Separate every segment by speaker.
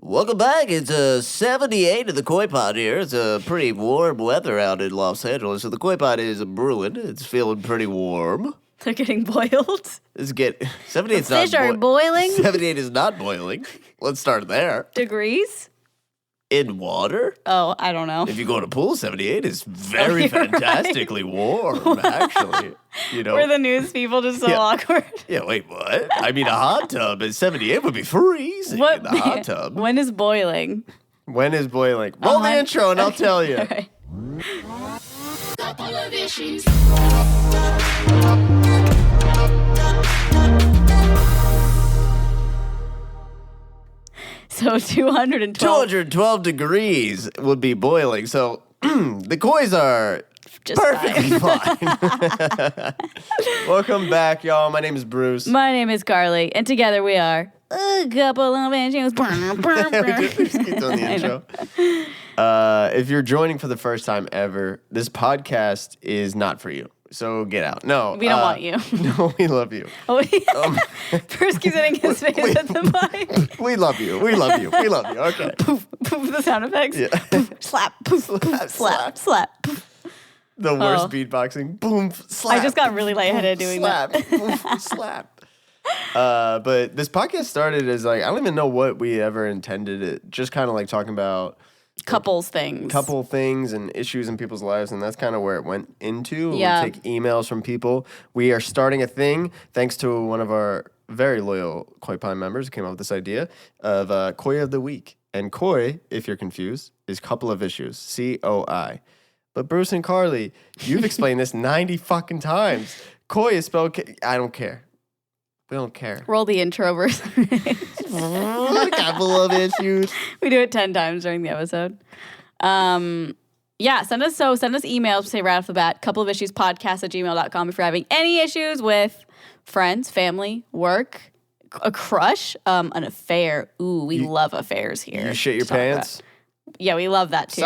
Speaker 1: Welcome back. It's 78 in the Koi Pod here. It's pretty warm weather out in Los Angeles, so the Koi Pod is brewing. It's feeling pretty warm.
Speaker 2: They're getting boiled.
Speaker 1: 78 is
Speaker 2: Fish are boiling.
Speaker 1: 78 is not boiling. Let's start there.
Speaker 2: Degrees?
Speaker 1: In water?
Speaker 2: Oh, I don't know.
Speaker 1: If you go to pool, 78 is very fantastically warm, actually. You know,
Speaker 2: We're the news people just so awkward.
Speaker 1: Yeah, wait, what? I mean, a hot tub at 78 would be freezing in the hot tub.
Speaker 2: When is boiling?
Speaker 1: When is boiling? Roll the intro and I'll tell you.
Speaker 2: All right.
Speaker 3: Couple of issues.
Speaker 2: So 212.
Speaker 1: 212 degrees would be boiling. So the kois are
Speaker 2: Just
Speaker 1: perfectly fine. Welcome back, y'all. My name is Bruce.
Speaker 2: My name is Carly, and together we are a couple of issues.
Speaker 1: We just keep doing the intro. If you're joining for the first time ever, this podcast is not for you. So get out. No.
Speaker 2: We don't want you.
Speaker 1: No, we love you.
Speaker 2: Oh, Bruce keeps hitting his face at the mic.
Speaker 1: We love you. We love you. We love you. Okay.
Speaker 2: Poof, poof, the sound effects.
Speaker 1: Yeah.
Speaker 2: Poof, slap, poof, poof, slap, slap. Poof.
Speaker 1: The worst beatboxing. Boom, slap.
Speaker 2: I just got really lightheaded doing
Speaker 1: slap,
Speaker 2: that.
Speaker 1: Boom, slap. But this podcast started as I don't even know what we ever intended it. Just kind of talking about
Speaker 2: Couple things
Speaker 1: and issues in people's lives, and that's kind of where it went into.
Speaker 2: Yeah.
Speaker 1: We take emails from people. We are starting a thing thanks to one of our very loyal Koi Pine members who came up with this idea of Koi of the Week. And Koi, if you're confused, is couple of issues. COI. But Bruce and Carly, you've explained this 90 fucking times. Koi is spelled I don't care. We don't care.
Speaker 2: Roll the intro verse.
Speaker 1: A couple of issues.
Speaker 2: We do it 10 times during the episode. Send us emails, say right off the bat, couple of issues podcast@gmail.com if you're having any issues with friends, family, work, a crush, an affair. Ooh, we love affairs here.
Speaker 1: You shit your pants?
Speaker 2: Yeah, we love that too.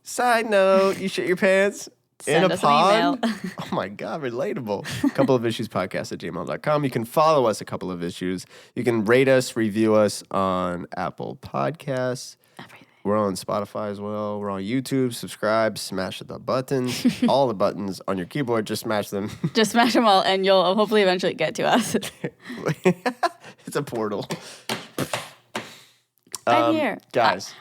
Speaker 1: Side note, you shit your pants?
Speaker 2: Send
Speaker 1: in a
Speaker 2: us an
Speaker 1: pond?
Speaker 2: email.
Speaker 1: Oh my God, relatable. Couple of issues podcast@gmail.com. You can follow us a couple of issues. You can rate us, review us on Apple Podcasts.
Speaker 2: Everything.
Speaker 1: We're on Spotify as well. We're on YouTube. Subscribe, smash the buttons. All the buttons on your keyboard, just smash them.
Speaker 2: Just smash them all and you'll hopefully eventually get to us.
Speaker 1: It's a portal.
Speaker 2: I'm here.
Speaker 1: Guys,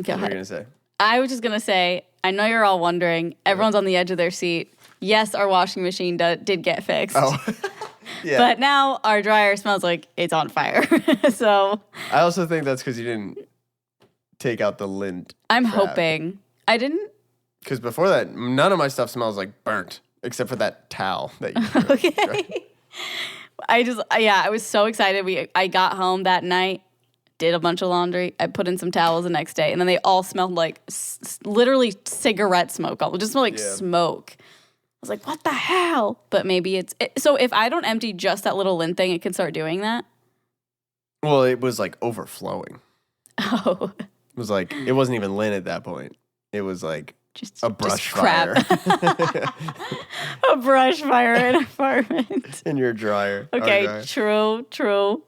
Speaker 2: Go
Speaker 1: what are you
Speaker 2: ahead.
Speaker 1: going to say?
Speaker 2: I was just going to say, I know you're all wondering. Everyone's on the edge of their seat. Yes, our washing machine did get fixed.
Speaker 1: Oh, yeah.
Speaker 2: But now our dryer smells like it's on fire. So
Speaker 1: I also think that's because you didn't take out the lint.
Speaker 2: I'm
Speaker 1: crap.
Speaker 2: hoping. I didn't.
Speaker 1: Because before that, none of my stuff smells like burnt, except for that towel that you
Speaker 2: Okay. I was so excited. I got home that night, did a bunch of laundry. I put in some towels the next day, and then they all smelled like literally cigarette smoke. It just smelled like smoke. I was like, what the hell? But maybe so if I don't empty just that little lint thing, it can start doing that?
Speaker 1: Well, it was overflowing.
Speaker 2: Oh.
Speaker 1: It was it wasn't even lint at that point. It was
Speaker 2: Just
Speaker 1: a brush
Speaker 2: crap.
Speaker 1: fire.
Speaker 2: A brush fire in an apartment.
Speaker 1: In your dryer.
Speaker 2: Okay,
Speaker 1: Our dryer.
Speaker 2: true.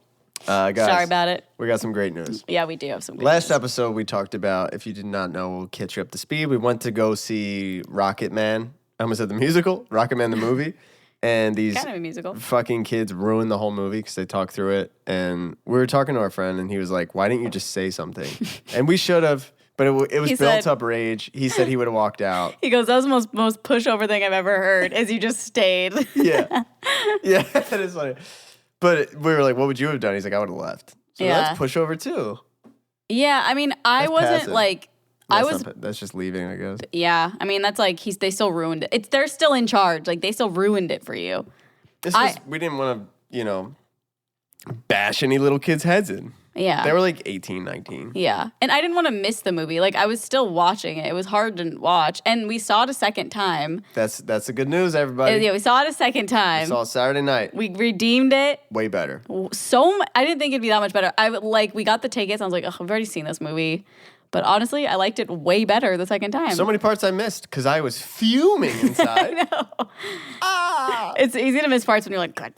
Speaker 1: Guys,
Speaker 2: Sorry about it.
Speaker 1: we got some great news.
Speaker 2: Yeah, we do have some good
Speaker 1: Last
Speaker 2: news.
Speaker 1: episode, we talked about, if you did not know, we'll catch you up to speed. We went to go see Rocketman. I almost said the musical, Rocketman the movie. And these
Speaker 2: Kind of a musical.
Speaker 1: fucking kids ruined the whole movie because they talked through it. And we were talking to our friend, and he was like, why didn't you just say something? And we should have, but it was
Speaker 2: He
Speaker 1: built
Speaker 2: said-
Speaker 1: up rage. He said he would have walked out.
Speaker 2: He goes, that was the most pushover thing I've ever heard, is you just stayed.
Speaker 1: Yeah. Yeah, that is funny. But we were like, what would you have done? He's like, I would have left. So
Speaker 2: Yeah.
Speaker 1: that's pushover too.
Speaker 2: Yeah, I mean, I
Speaker 1: That's
Speaker 2: wasn't
Speaker 1: passive. That's just leaving, I guess.
Speaker 2: yeah, I mean, that's they still ruined it. They're still in charge. They still ruined it for you.
Speaker 1: We didn't want to, bash any little kids' heads in.
Speaker 2: Yeah.
Speaker 1: They were 18, 19.
Speaker 2: Yeah. And I didn't want to miss the movie. I was still watching it. It was hard to watch. And we saw it a second time.
Speaker 1: That's the good news, everybody.
Speaker 2: Yeah, we saw it a second time.
Speaker 1: We saw it Saturday night.
Speaker 2: We redeemed it.
Speaker 1: Way better.
Speaker 2: I didn't think it'd be that much better. We got the tickets. I was like, oh, I've already seen this movie. But honestly, I liked it way better the second time.
Speaker 1: So many parts I missed because I was fuming inside.
Speaker 2: I know. It's easy to miss parts when you're like, God.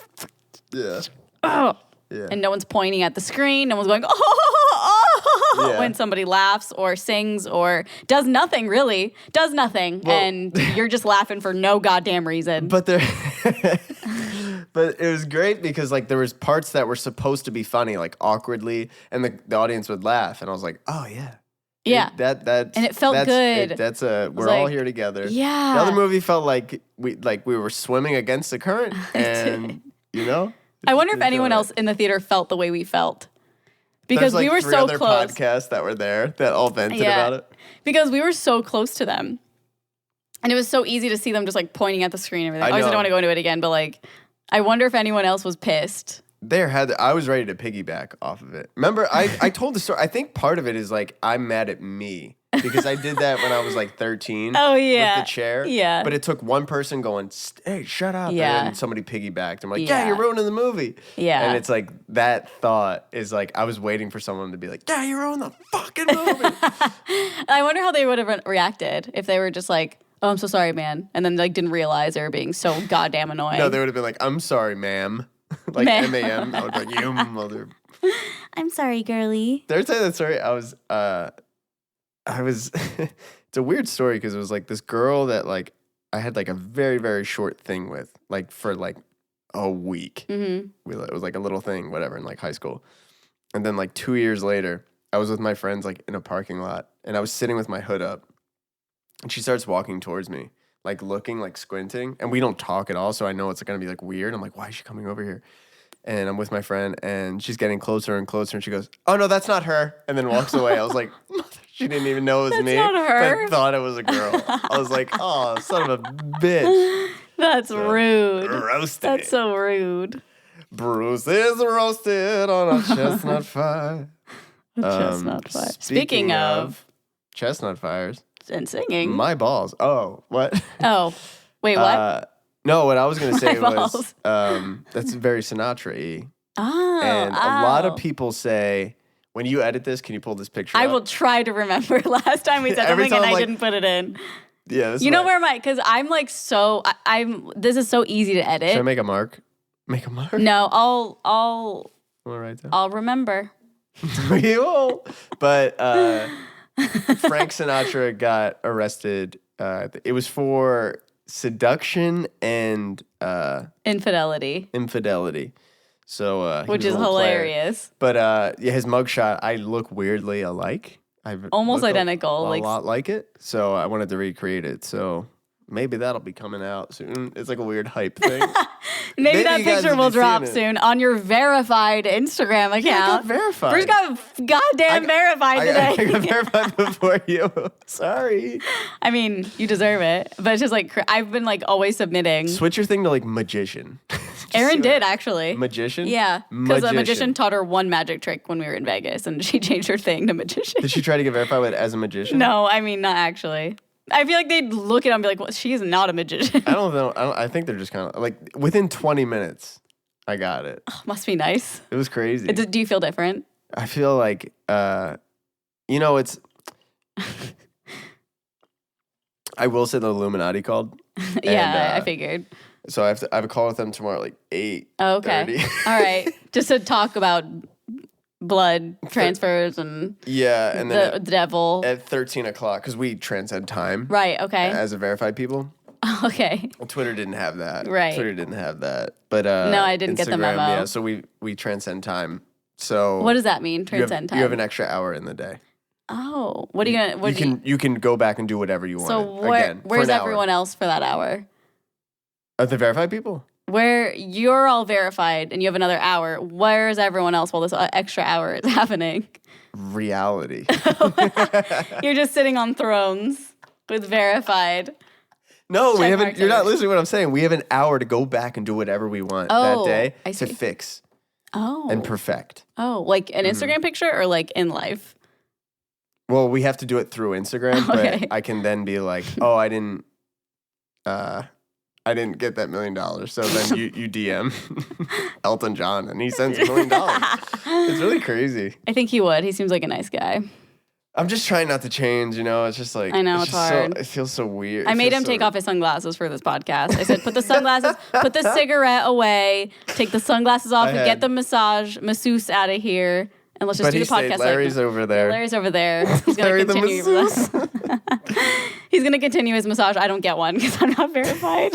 Speaker 1: Yeah.
Speaker 2: Oh.
Speaker 1: Yeah.
Speaker 2: And no one's pointing at the screen. No one's going, oh,
Speaker 1: Yeah.
Speaker 2: when somebody laughs or sings or does nothing, really. Does nothing.
Speaker 1: Well-
Speaker 2: and you're just laughing for no goddamn reason.
Speaker 1: But but it was great because like there was parts that were supposed to be funny, like awkwardly, and the audience would laugh, and I was like, oh yeah.
Speaker 2: Yeah.
Speaker 1: That's
Speaker 2: And it felt good.
Speaker 1: We're all
Speaker 2: like,
Speaker 1: here together.
Speaker 2: yeah.
Speaker 1: The other movie felt like we were swimming against the current, and you know.
Speaker 2: I wonder if
Speaker 1: It's
Speaker 2: anyone
Speaker 1: all
Speaker 2: else in the theater felt the way we felt.
Speaker 1: There's
Speaker 2: Because
Speaker 1: like
Speaker 2: we were
Speaker 1: 3
Speaker 2: so
Speaker 1: other
Speaker 2: close.
Speaker 1: podcasts that were there that all vented
Speaker 2: Yeah.
Speaker 1: about it.
Speaker 2: Because we were so close to them. And it was so easy to see them just like pointing at the screen and everything.
Speaker 1: I
Speaker 2: Obviously, I
Speaker 1: know.
Speaker 2: don't want to go into it again, but like, I wonder if anyone else was pissed.
Speaker 1: I was ready to piggyback off of it. Remember, I told the story. I think part of it is like I'm mad at me because I did that when I was like 13.
Speaker 2: Oh, yeah.
Speaker 1: With the chair.
Speaker 2: Yeah.
Speaker 1: But it took one person going, hey, shut up.
Speaker 2: Yeah.
Speaker 1: And then somebody piggybacked. I'm like,
Speaker 2: Yeah.
Speaker 1: yeah, you're ruining the movie.
Speaker 2: Yeah.
Speaker 1: And it's like that thought is like I was waiting for someone to be like, yeah, you ruined the fucking movie.
Speaker 2: I wonder how they would have reacted if they were just like, oh, I'm so sorry, man. And then like didn't realize they were being so goddamn annoying.
Speaker 1: No, they would have been like, I'm sorry, ma'am. Like
Speaker 2: Ma'am.
Speaker 1: M-A-M. I would be like, you mother.
Speaker 2: I'm sorry, girly.
Speaker 1: Did I tell you that story? I was, it's a weird story because it was like this girl that like I had like a very, very short thing with, like for like a week.
Speaker 2: Mm-hmm.
Speaker 1: It was like a little thing, whatever, in like high school. And then like 2 years later, I was with my friends like in a parking lot and I was sitting with my hood up and she starts walking towards me, like looking, like squinting. And we don't talk at all. So I know it's going to be like weird. I'm like, why is she coming over here? And I'm with my friend and she's getting closer and closer. And she goes, oh no, that's not her. And then walks away. I was like, she didn't even know it was
Speaker 2: That's
Speaker 1: me.
Speaker 2: not her.
Speaker 1: But thought it was a girl. I was like, oh, son of a bitch.
Speaker 2: That's rude.
Speaker 1: Roasted.
Speaker 2: That's so rude.
Speaker 1: Bruce is roasted on a chestnut fire.
Speaker 2: Chestnut fire. Speaking of
Speaker 1: chestnut fires,
Speaker 2: and singing.
Speaker 1: my balls. Oh, what?
Speaker 2: Oh, wait, what?
Speaker 1: No, what I was going to say
Speaker 2: My
Speaker 1: was that's very Sinatra-y.
Speaker 2: Oh,
Speaker 1: And a lot of
Speaker 2: oh.
Speaker 1: people say, when you edit this, can you pull this picture
Speaker 2: I
Speaker 1: up?
Speaker 2: will try to remember. Last time we said
Speaker 1: Every
Speaker 2: something and
Speaker 1: time,
Speaker 2: I
Speaker 1: like-
Speaker 2: didn't put it in.
Speaker 1: Yeah, this
Speaker 2: You
Speaker 1: is
Speaker 2: know
Speaker 1: what-
Speaker 2: where because I'm like so, I'm, this is so easy to edit.
Speaker 1: Should I make a mark? Make a mark?
Speaker 2: No, I'll
Speaker 1: Want to write down?
Speaker 2: I'll remember.
Speaker 1: You won't. But Frank Sinatra got arrested. It was for seduction and
Speaker 2: Infidelity,
Speaker 1: infidelity. So he
Speaker 2: which
Speaker 1: was
Speaker 2: is
Speaker 1: a little player.
Speaker 2: hilarious.
Speaker 1: But yeah, his mugshot, I look weirdly alike. I
Speaker 2: Almost
Speaker 1: look
Speaker 2: identical,
Speaker 1: a
Speaker 2: like-
Speaker 1: lot like it. So I wanted to recreate it. So maybe that'll be coming out soon. It's like a weird hype thing.
Speaker 2: Maybe that
Speaker 1: you guys
Speaker 2: picture
Speaker 1: will
Speaker 2: will
Speaker 1: be
Speaker 2: drop
Speaker 1: seeing it.
Speaker 2: soon on your verified Instagram account.
Speaker 1: Yeah, I got verified.
Speaker 2: Bruce got goddamn verified
Speaker 1: I
Speaker 2: today.
Speaker 1: got verified before you. Sorry.
Speaker 2: I mean, you deserve it, but it's just like I've been like always submitting.
Speaker 1: Switch your thing to like magician. Just
Speaker 2: Erin
Speaker 1: see
Speaker 2: did
Speaker 1: what-
Speaker 2: actually.
Speaker 1: Magician?
Speaker 2: Yeah, because a magician taught her one magic trick when we were in Vegas, and she changed her thing to magician.
Speaker 1: Did she try to get verified with as a magician?
Speaker 2: No, I mean not actually. I feel like they'd look at it and be like, well, she is not a magician.
Speaker 1: I don't know. I think they're just kind of like within 20 minutes, I got it.
Speaker 2: Must be nice.
Speaker 1: It was crazy.
Speaker 2: Do you feel different?
Speaker 1: I feel like, it's. I will say the Illuminati called.
Speaker 2: Yeah, I
Speaker 1: And,
Speaker 2: figured.
Speaker 1: So I have a call with them tomorrow at like 8.
Speaker 2: Oh, okay. All right. Just to talk about blood transfers and
Speaker 1: Yeah, and then
Speaker 2: the devil.
Speaker 1: at 13 o'clock, because we transcend time
Speaker 2: Right. Okay.
Speaker 1: as a verified people.
Speaker 2: Okay.
Speaker 1: Well, Twitter didn't have that.
Speaker 2: Right.
Speaker 1: Twitter didn't have that. But
Speaker 2: No, I didn't get the
Speaker 1: Instagram,
Speaker 2: memo.
Speaker 1: Yeah, so we transcend time. So
Speaker 2: What does that mean?
Speaker 1: you
Speaker 2: Transcend time.
Speaker 1: have an extra hour in the day.
Speaker 2: Oh, what are you gonna? What
Speaker 1: You can go back and do whatever you want.
Speaker 2: So
Speaker 1: again, for
Speaker 2: where's
Speaker 1: an hour.
Speaker 2: everyone else for that hour?
Speaker 1: The verified people?
Speaker 2: Where you're all verified and you have another hour. Where's everyone else while this extra hour is happening?
Speaker 1: Reality.
Speaker 2: You're just sitting on thrones with verified.
Speaker 1: No, we
Speaker 2: Check
Speaker 1: haven't.
Speaker 2: mark
Speaker 1: You're not
Speaker 2: there.
Speaker 1: listening to what I'm saying. We have an hour to go back and do whatever we want
Speaker 2: Oh,
Speaker 1: that day
Speaker 2: I
Speaker 1: to
Speaker 2: see.
Speaker 1: fix
Speaker 2: Oh.
Speaker 1: and perfect.
Speaker 2: Oh, like an
Speaker 1: Mm-hmm.
Speaker 2: Instagram picture or like in life?
Speaker 1: Well, we have to do it through Instagram,
Speaker 2: Okay.
Speaker 1: but I can then be like, oh, I didn't get that $1 million. So then you DM Elton John and he sends $1 million. It's really crazy.
Speaker 2: I think he would. He seems like a nice guy.
Speaker 1: I'm just trying not to change, you know? It's just like...
Speaker 2: I know,
Speaker 1: it's
Speaker 2: it's
Speaker 1: just
Speaker 2: hard.
Speaker 1: it feels so weird.
Speaker 2: I made him take off his sunglasses for this podcast. I said, put the sunglasses, put the cigarette away, take the sunglasses off, and get the masseuse out of here, and let's just do the podcast.
Speaker 1: Larry's over there.
Speaker 2: Yeah, Larry's over there. He's going to continue with us. He's going to continue his massage. I don't get one because I'm not verified.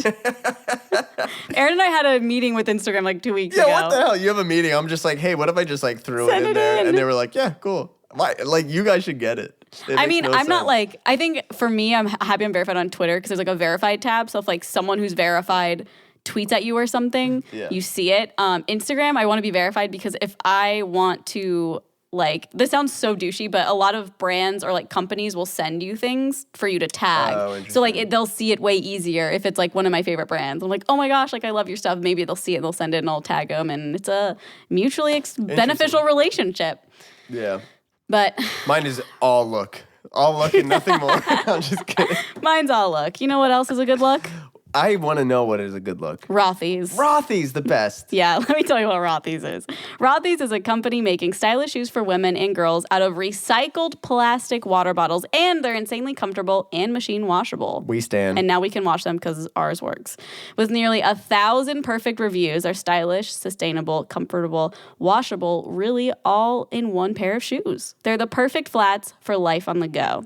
Speaker 2: Aaron and I had a meeting with Instagram like 2 weeks ago.
Speaker 1: Yeah, what the hell? You have a meeting. I'm just like, hey, what if I just like threw it in there? And they were like, yeah, cool. Like, you guys should get it.
Speaker 2: I mean, I'm not like, I think for me, I'm happy I'm verified on Twitter because there's like a verified tab. So if like someone who's verified tweets at you or something, you see it. Instagram, I want to be verified because if I want to, like, this sounds so douchey, but a lot of brands or like companies will send you things for you to tag. So like they'll see it way easier if it's like one of my favorite brands. I'm like, oh my gosh, like I love your stuff. Maybe they'll see it and they'll send it and I'll tag them. And it's a mutually beneficial relationship.
Speaker 1: Yeah.
Speaker 2: But
Speaker 1: mine is all look and nothing more. I'm just kidding.
Speaker 2: Mine's all look. You know what else is a good look?
Speaker 1: I want to know what is a good look.
Speaker 2: Rothy's.
Speaker 1: Rothy's the best.
Speaker 2: Yeah, let me tell you what Rothy's is. Rothy's is a company making stylish shoes for women and girls out of recycled plastic water bottles, and they're insanely comfortable and machine washable.
Speaker 1: We stand.
Speaker 2: And now we can wash them because ours works. With nearly 1,000 perfect reviews, are stylish, sustainable, comfortable, washable, really all in one pair of shoes. They're the perfect flats for life on the go.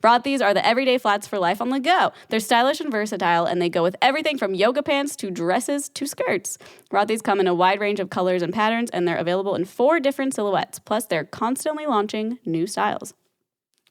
Speaker 2: Rothy's are the everyday flats for life on the go. They're stylish and versatile, and they go with everything from yoga pants to dresses to skirts. Rothy's come in a wide range of colors and patterns, and they're available in 4 different silhouettes. Plus, they're constantly launching new styles.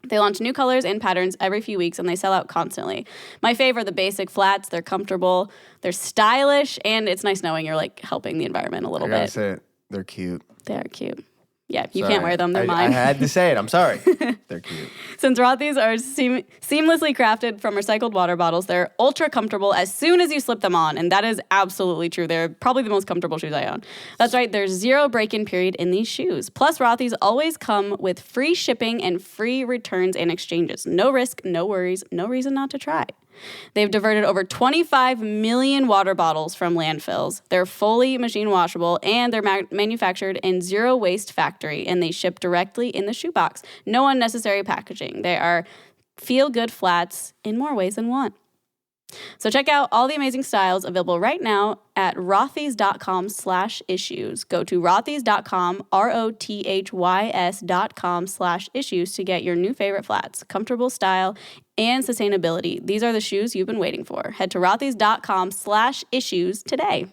Speaker 2: They launch new colors and patterns every few weeks, and they sell out constantly. My favorite are the basic flats. They're comfortable, they're stylish, and it's nice knowing you're like helping the environment a little bit.
Speaker 1: I gotta say it. They're cute.
Speaker 2: They are cute. Yeah, you can't wear them. They're
Speaker 1: I
Speaker 2: mine.
Speaker 1: I had to say it. I'm sorry. They're cute.
Speaker 2: Since Rothy's are seamlessly crafted from recycled water bottles, they're ultra comfortable as soon as you slip them on. And that is absolutely true. They're probably the most comfortable shoes I own. That's right. There's 0 break-in period in these shoes. Plus, Rothy's always come with free shipping and free returns and exchanges. No risk, no worries, no reason not to try. They've diverted over 25 million water bottles from landfills. They're fully machine washable, and they're manufactured in zero waste factory, and they ship directly in the shoebox. No unnecessary packaging. They are feel-good flats in more ways than one. So check out all the amazing styles available right now at rothys.com/issues. Go to rothys.com, rothys.com/issues to get your new favorite flats, comfortable style, and sustainability. These are the shoes you've been waiting for. Head to rothys.com/issues today.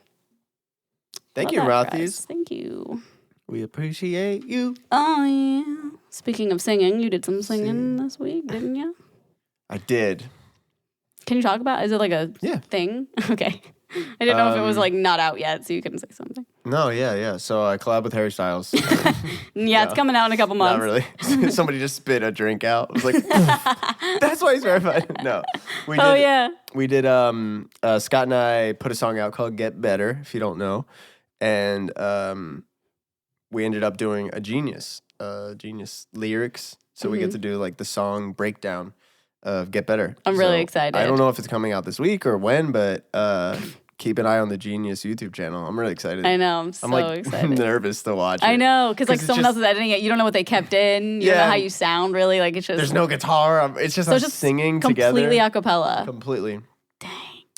Speaker 1: Thank you, Rothys.
Speaker 2: Guys. Thank you.
Speaker 1: We appreciate you.
Speaker 2: Oh, yeah. Speaking of singing, you did some singing this week, didn't you?
Speaker 1: I did.
Speaker 2: Can you talk about it? Is it like a thing? Okay. I didn't know if it was like not out yet, so you couldn't say something.
Speaker 1: No, yeah. So I collab with Harry Styles.
Speaker 2: Yeah, it's coming out in a couple months.
Speaker 1: Not really. Somebody just spit a drink out. I was like, that's why he's verified. No. We did, Scott and I put a song out called Get Better, if you don't know. And we ended up doing a Genius lyrics. So we get to do like the song breakdown of Get Better.
Speaker 2: I'm really excited.
Speaker 1: I don't know if it's coming out this week or when, but keep an eye on the Genius YouTube channel. I'm really excited.
Speaker 2: I know. I'm so excited.
Speaker 1: Nervous to watch it.
Speaker 2: I know, because like someone else is editing it. You don't know what they kept in. You don't know how you sound really. Like it's just
Speaker 1: there's no guitar. It's just us singing together.
Speaker 2: Completely a cappella.
Speaker 1: Completely.
Speaker 2: Dang.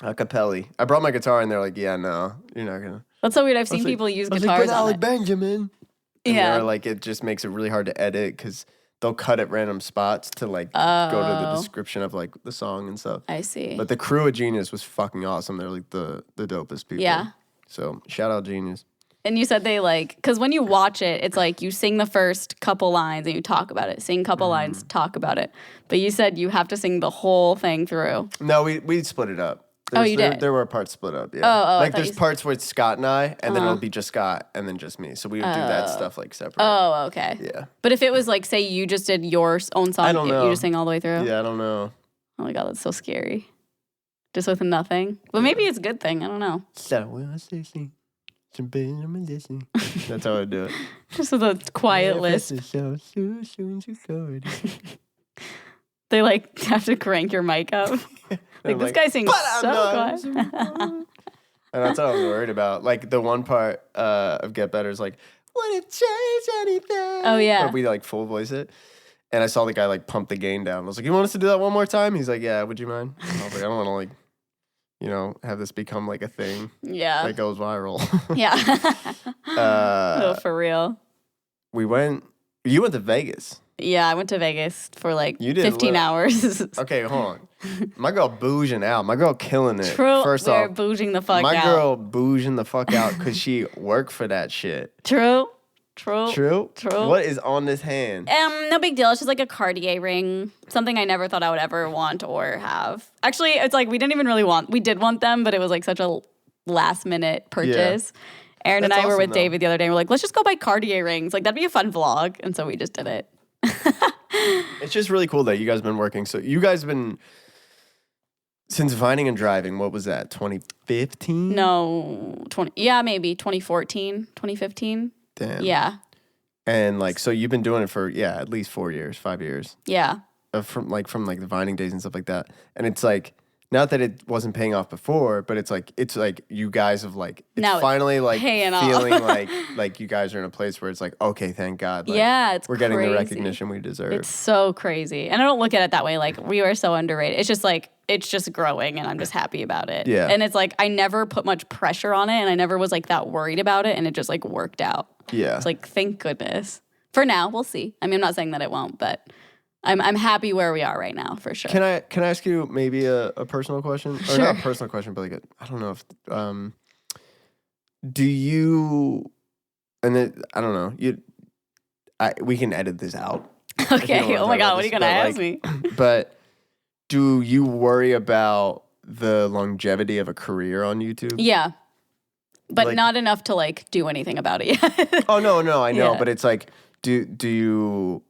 Speaker 1: A cappella. I brought my guitar and they're like, yeah, no, you're not gonna.
Speaker 2: That's so weird. I've seen people use guitars on it.
Speaker 1: Benjamin. And
Speaker 2: yeah.
Speaker 1: they're like, it just makes it really hard to edit because they'll cut at random spots to like go to the description of like the song and stuff.
Speaker 2: I see.
Speaker 1: But the crew at Genius was fucking awesome. They're like the dopest people.
Speaker 2: Yeah.
Speaker 1: So shout out Genius.
Speaker 2: And you said they like, because when you watch it, it's like you sing the first couple lines and you talk about it. Sing couple lines, talk about it. But you said you have to sing the whole thing through.
Speaker 1: No, we split it up.
Speaker 2: You did?
Speaker 1: There were parts split up, yeah.
Speaker 2: Like
Speaker 1: there's parts where it's Scott and I, and then it'll be just Scott and then just me. So we would do that stuff like separate.
Speaker 2: Oh, okay.
Speaker 1: Yeah.
Speaker 2: But if it was like, say you just did your own song,
Speaker 1: I don't know.
Speaker 2: you just sing all the way through?
Speaker 1: Yeah, I don't know.
Speaker 2: Oh my God, that's so scary. Just with nothing. But maybe it's a good thing. I don't know.
Speaker 1: That's how I do it.
Speaker 2: Just with a quiet list. They like have to crank your mic up. Like this guy sings so quiet.
Speaker 1: And that's what I was worried about. Like the one part of Get Better is like, would it change anything?
Speaker 2: Oh yeah.
Speaker 1: But we like full voice it. And I saw the guy like pump the gain down. I was like, you want us to do that one more time? He's like, yeah, would you mind? And I was like, I don't want to like, have this become like a thing
Speaker 2: Yeah.
Speaker 1: that goes viral.
Speaker 2: Yeah. Oh, for real.
Speaker 1: You went to Vegas.
Speaker 2: Yeah, I went to Vegas for like
Speaker 1: You did
Speaker 2: 15
Speaker 1: lit.
Speaker 2: hours.
Speaker 1: Okay, hold on. My girl bouging out. My girl killing it.
Speaker 2: True.
Speaker 1: First
Speaker 2: We're
Speaker 1: off,
Speaker 2: bouging the fuck
Speaker 1: my
Speaker 2: out.
Speaker 1: girl bouging the fuck out because she worked for that shit.
Speaker 2: True.
Speaker 1: True? What is on this hand?
Speaker 2: No big deal. It's just like a Cartier ring. Something I never thought I would ever want or have. Actually, it's like we didn't even really want. We did want them, but it was like such a last minute purchase. Yeah. Aaron and I were with David the other day. And we're like, let's just go buy Cartier rings. Like that'd be a fun vlog. And so we just did it.
Speaker 1: It's just really cool that you guys have been working. So you guys have been since Vining and Driving. What was that? 2015?
Speaker 2: No, maybe 2014, 2015.
Speaker 1: Damn.
Speaker 2: Yeah.
Speaker 1: And like, so you've been doing it for at least 4 years, 5 years.
Speaker 2: Yeah.
Speaker 1: From the Vining days and stuff like that. And it's like, not that it wasn't paying off before, but it's like you guys have like
Speaker 2: now
Speaker 1: finally like
Speaker 2: feeling
Speaker 1: like you guys are in a place where it's like, okay, thank God. Like,
Speaker 2: yeah,
Speaker 1: we're getting the recognition we deserve.
Speaker 2: It's so crazy. And I don't look at it that way. Like we are so underrated. It's just like it's just growing and I'm just happy about it.
Speaker 1: Yeah.
Speaker 2: And it's like I never put much pressure on it and I never was like that worried about it and it just like worked out.
Speaker 1: Yeah.
Speaker 2: It's like thank goodness. For now, we'll see. I mean, I'm not saying that it won't, but I'm happy where we are right now for sure.
Speaker 1: Can I ask you maybe a personal question? Or
Speaker 2: Sure.
Speaker 1: not a personal question, but like I don't know if do you I don't know. We can edit this out.
Speaker 2: Okay. Oh my God, what are you gonna ask me?
Speaker 1: But do you worry about the longevity of a career on YouTube?
Speaker 2: Yeah. But
Speaker 1: Like-
Speaker 2: not enough to like do anything about it yet.
Speaker 1: Oh no, I know,
Speaker 2: Yeah.
Speaker 1: but it's like do you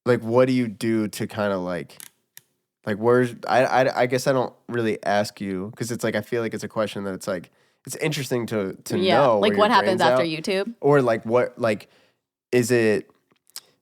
Speaker 1: like what do you do to kind of like where's I guess I don't really ask you because it's like I feel like it's a question that it's like it's interesting to
Speaker 2: Yeah.
Speaker 1: know
Speaker 2: Like
Speaker 1: where
Speaker 2: what
Speaker 1: your
Speaker 2: happens
Speaker 1: brain's
Speaker 2: after
Speaker 1: out.
Speaker 2: YouTube?
Speaker 1: Or like what like is it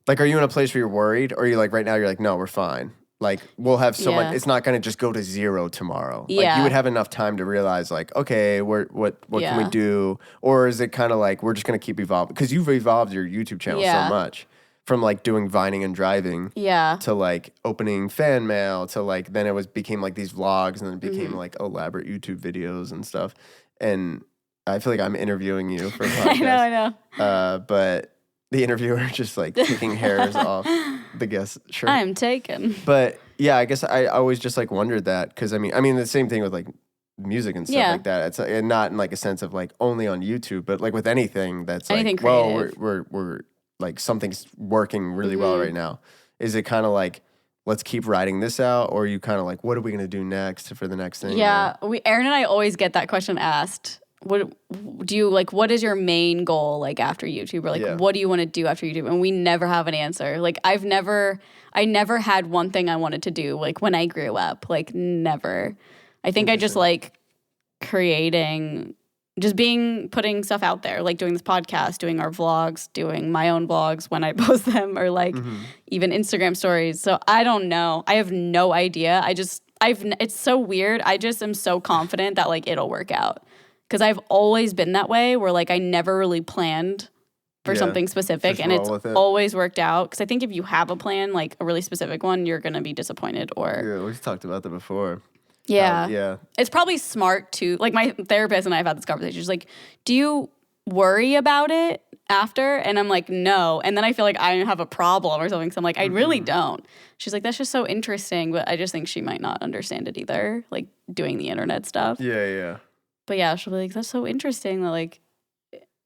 Speaker 1: like are you in a place where you're worried or are you like right now you're like no we're fine like we'll have so much
Speaker 2: Yeah.
Speaker 1: it's not going to just go to zero tomorrow like
Speaker 2: Yeah.
Speaker 1: you would have enough time to realize like okay what can we
Speaker 2: Yeah.
Speaker 1: do or is it kind of like we're just going to keep evolving because you've evolved your YouTube channel
Speaker 2: Yeah.
Speaker 1: so much from like doing Vining and Driving
Speaker 2: Yeah.
Speaker 1: to like opening fan mail to like then it became like these vlogs and then it became
Speaker 2: Mm-hmm.
Speaker 1: like elaborate YouTube videos and stuff and I feel like I'm interviewing you for a podcast.
Speaker 2: I know.
Speaker 1: But the interviewer just like taking hairs off the guest shirt.
Speaker 2: I'm taken.
Speaker 1: But yeah, I guess I always just like wondered that because I mean the same thing with like music and stuff
Speaker 2: Yeah.
Speaker 1: like that. It's and not in like a sense of like only on YouTube, but like with anything that's
Speaker 2: Anything
Speaker 1: like well
Speaker 2: creative.
Speaker 1: we're like something's working really well
Speaker 2: Mm-hmm.
Speaker 1: right now. Is it kind of like let's keep writing this out, or are you kind of like what are we gonna do next for the next thing?
Speaker 2: Yeah. Aaron and I always get that question asked. What do you like? What is your main goal like after YouTube? Or like,
Speaker 1: Yeah.
Speaker 2: what do you want to do after YouTube? And we never have an answer. Like, I never had one thing I wanted to do. Like when I grew up, like never. I think I just like creating, just putting stuff out there, like doing this podcast, doing our vlogs, doing my own vlogs when I post them, or like even Instagram stories. So I don't know. I have no idea. It's so weird. I just am so confident that like it'll work out. Because I've always been that way where like I never really planned for
Speaker 1: Yeah,
Speaker 2: something specific
Speaker 1: just
Speaker 2: and
Speaker 1: roll
Speaker 2: it's
Speaker 1: with it.
Speaker 2: always worked out. Because I think if you have a plan, like a really specific one, you're going to be disappointed or
Speaker 1: Yeah, we've talked about that before.
Speaker 2: yeah.
Speaker 1: Yeah.
Speaker 2: It's probably smart to, like my therapist and I have had this conversation. She's like, do you worry about it after? And I'm like, no. And then I feel like I have a problem or something. So I'm like, I really don't. She's like, that's just so interesting. But I just think she might not understand it either, like doing the internet stuff.
Speaker 1: Yeah.
Speaker 2: But yeah, she'll be like, that's so interesting that like,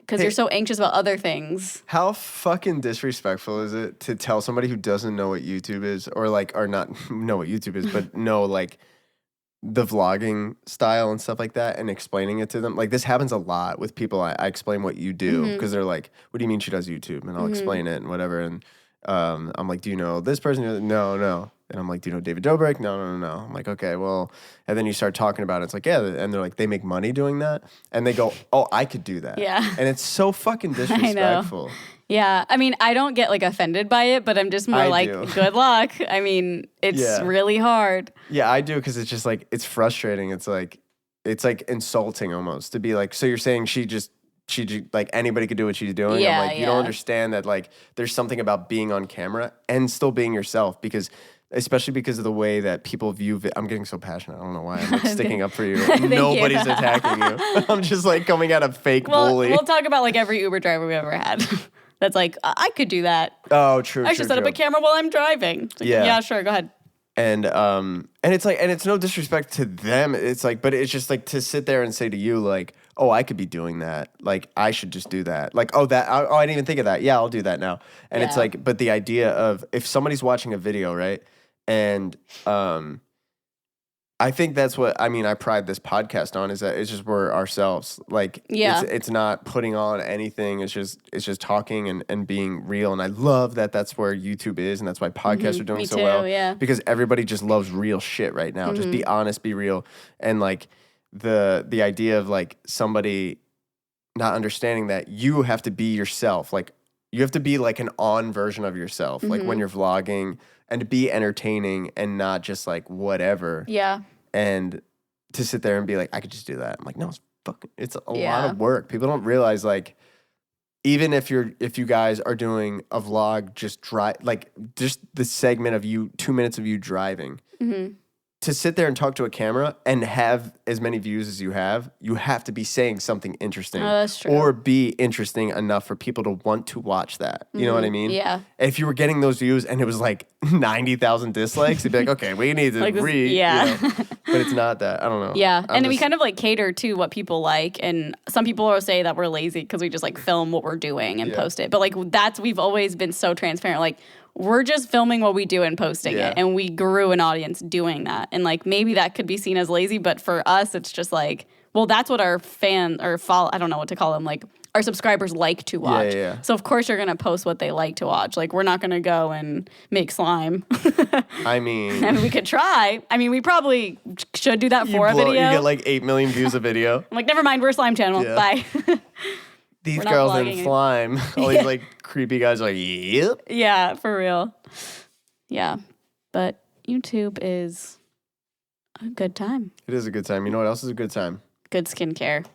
Speaker 2: because
Speaker 1: Hey.
Speaker 2: you're so anxious about other things.
Speaker 1: How fucking disrespectful is it to tell somebody who doesn't know what YouTube is or like or not know what YouTube is, but know like the vlogging style and stuff like that and explaining it to them? Like this happens a lot with people. I explain what you do because they're like, what do you mean she does YouTube? And I'll explain it and whatever. And I'm like, do you know this person? No. And I'm like, do you know David Dobrik? No. I'm like, okay, well, and then you start talking about it. It's like, yeah, and they're like, they make money doing that, and they go, oh, I could do that.
Speaker 2: Yeah.
Speaker 1: And it's so fucking disrespectful.
Speaker 2: Yeah. I mean, I don't get like offended by it, but I'm just more
Speaker 1: I
Speaker 2: like,
Speaker 1: do.
Speaker 2: good luck. I mean, it's
Speaker 1: Yeah.
Speaker 2: really hard.
Speaker 1: Yeah, I do because it's just like it's frustrating. It's like insulting almost to be like. So you're saying she just like anybody could do what she's doing.
Speaker 2: Yeah,
Speaker 1: I'm like, you don't understand that like there's something about being on camera and still being yourself because especially because of the way that people view I'm getting so passionate. I don't know why. I'm like sticking up for you. Nobody's attacking you. I'm just like coming at a fake bully.
Speaker 2: We'll talk about like every Uber driver we've ever had. That's like, I could do that.
Speaker 1: Oh, true.
Speaker 2: I should set up a camera while I'm driving. Like, yeah, sure, go ahead.
Speaker 1: And it's like, and it's no disrespect to them. It's like, but it's just like to sit there and say to you, like, oh, I could be doing that. Like, I should just do that. Like, I didn't even think of that. Yeah, I'll do that now. And it's like, but the idea of if somebody's watching a video, right? And I think that's what I pride this podcast on is that it's just we're ourselves. Like it's not putting on anything. It's just talking and being real. And I love that that's where YouTube is and that's why podcasts are doing so well.
Speaker 2: Yeah.
Speaker 1: Because everybody just loves real shit right now. Just be honest, be real. And like the idea of like somebody not understanding that you have to be yourself. Like you have to be like an on version of yourself. Like when you're vlogging. And to be entertaining and not just like whatever.
Speaker 2: Yeah.
Speaker 1: And to sit there and be like, I could just do that. I'm like, no, it's a lot of work. People don't realize like, even if you guys are doing a vlog, just the segment of you, 2 minutes of you driving. To sit there and talk to a camera and have as many views as you have to be saying something interesting.
Speaker 2: Oh, that's true.
Speaker 1: Or be interesting enough for people to want to watch that. You know what I mean?
Speaker 2: Yeah.
Speaker 1: If you were getting those views and it was like 90,000 dislikes, you'd be like, okay, we need to
Speaker 2: like
Speaker 1: read.
Speaker 2: Yeah.
Speaker 1: You know? But it's not that. I don't know.
Speaker 2: Yeah. We kind of like cater to what people like. And some people will say that we're lazy because we just like film what we're doing and post it. But like we've always been so transparent. Like, we're just filming what we do and posting it. And we grew an audience doing that. And like maybe that could be seen as lazy, but for us, it's just like, well, that's what our I don't know what to call them, like our subscribers like to watch.
Speaker 1: Yeah.
Speaker 2: So of course you're going to post what they like to watch. Like we're not going to go and make slime. And we could try. I mean, we probably should do that for a video.
Speaker 1: You get like 8 million views a video.
Speaker 2: I'm like, never mind, we're a slime channel. Bye.
Speaker 1: These girls in slime. All these like creepy guys are like, yep.
Speaker 2: Yeah, for real. Yeah. But YouTube is a good time.
Speaker 1: It is a good time. You know what else is a good time?
Speaker 2: Good skincare.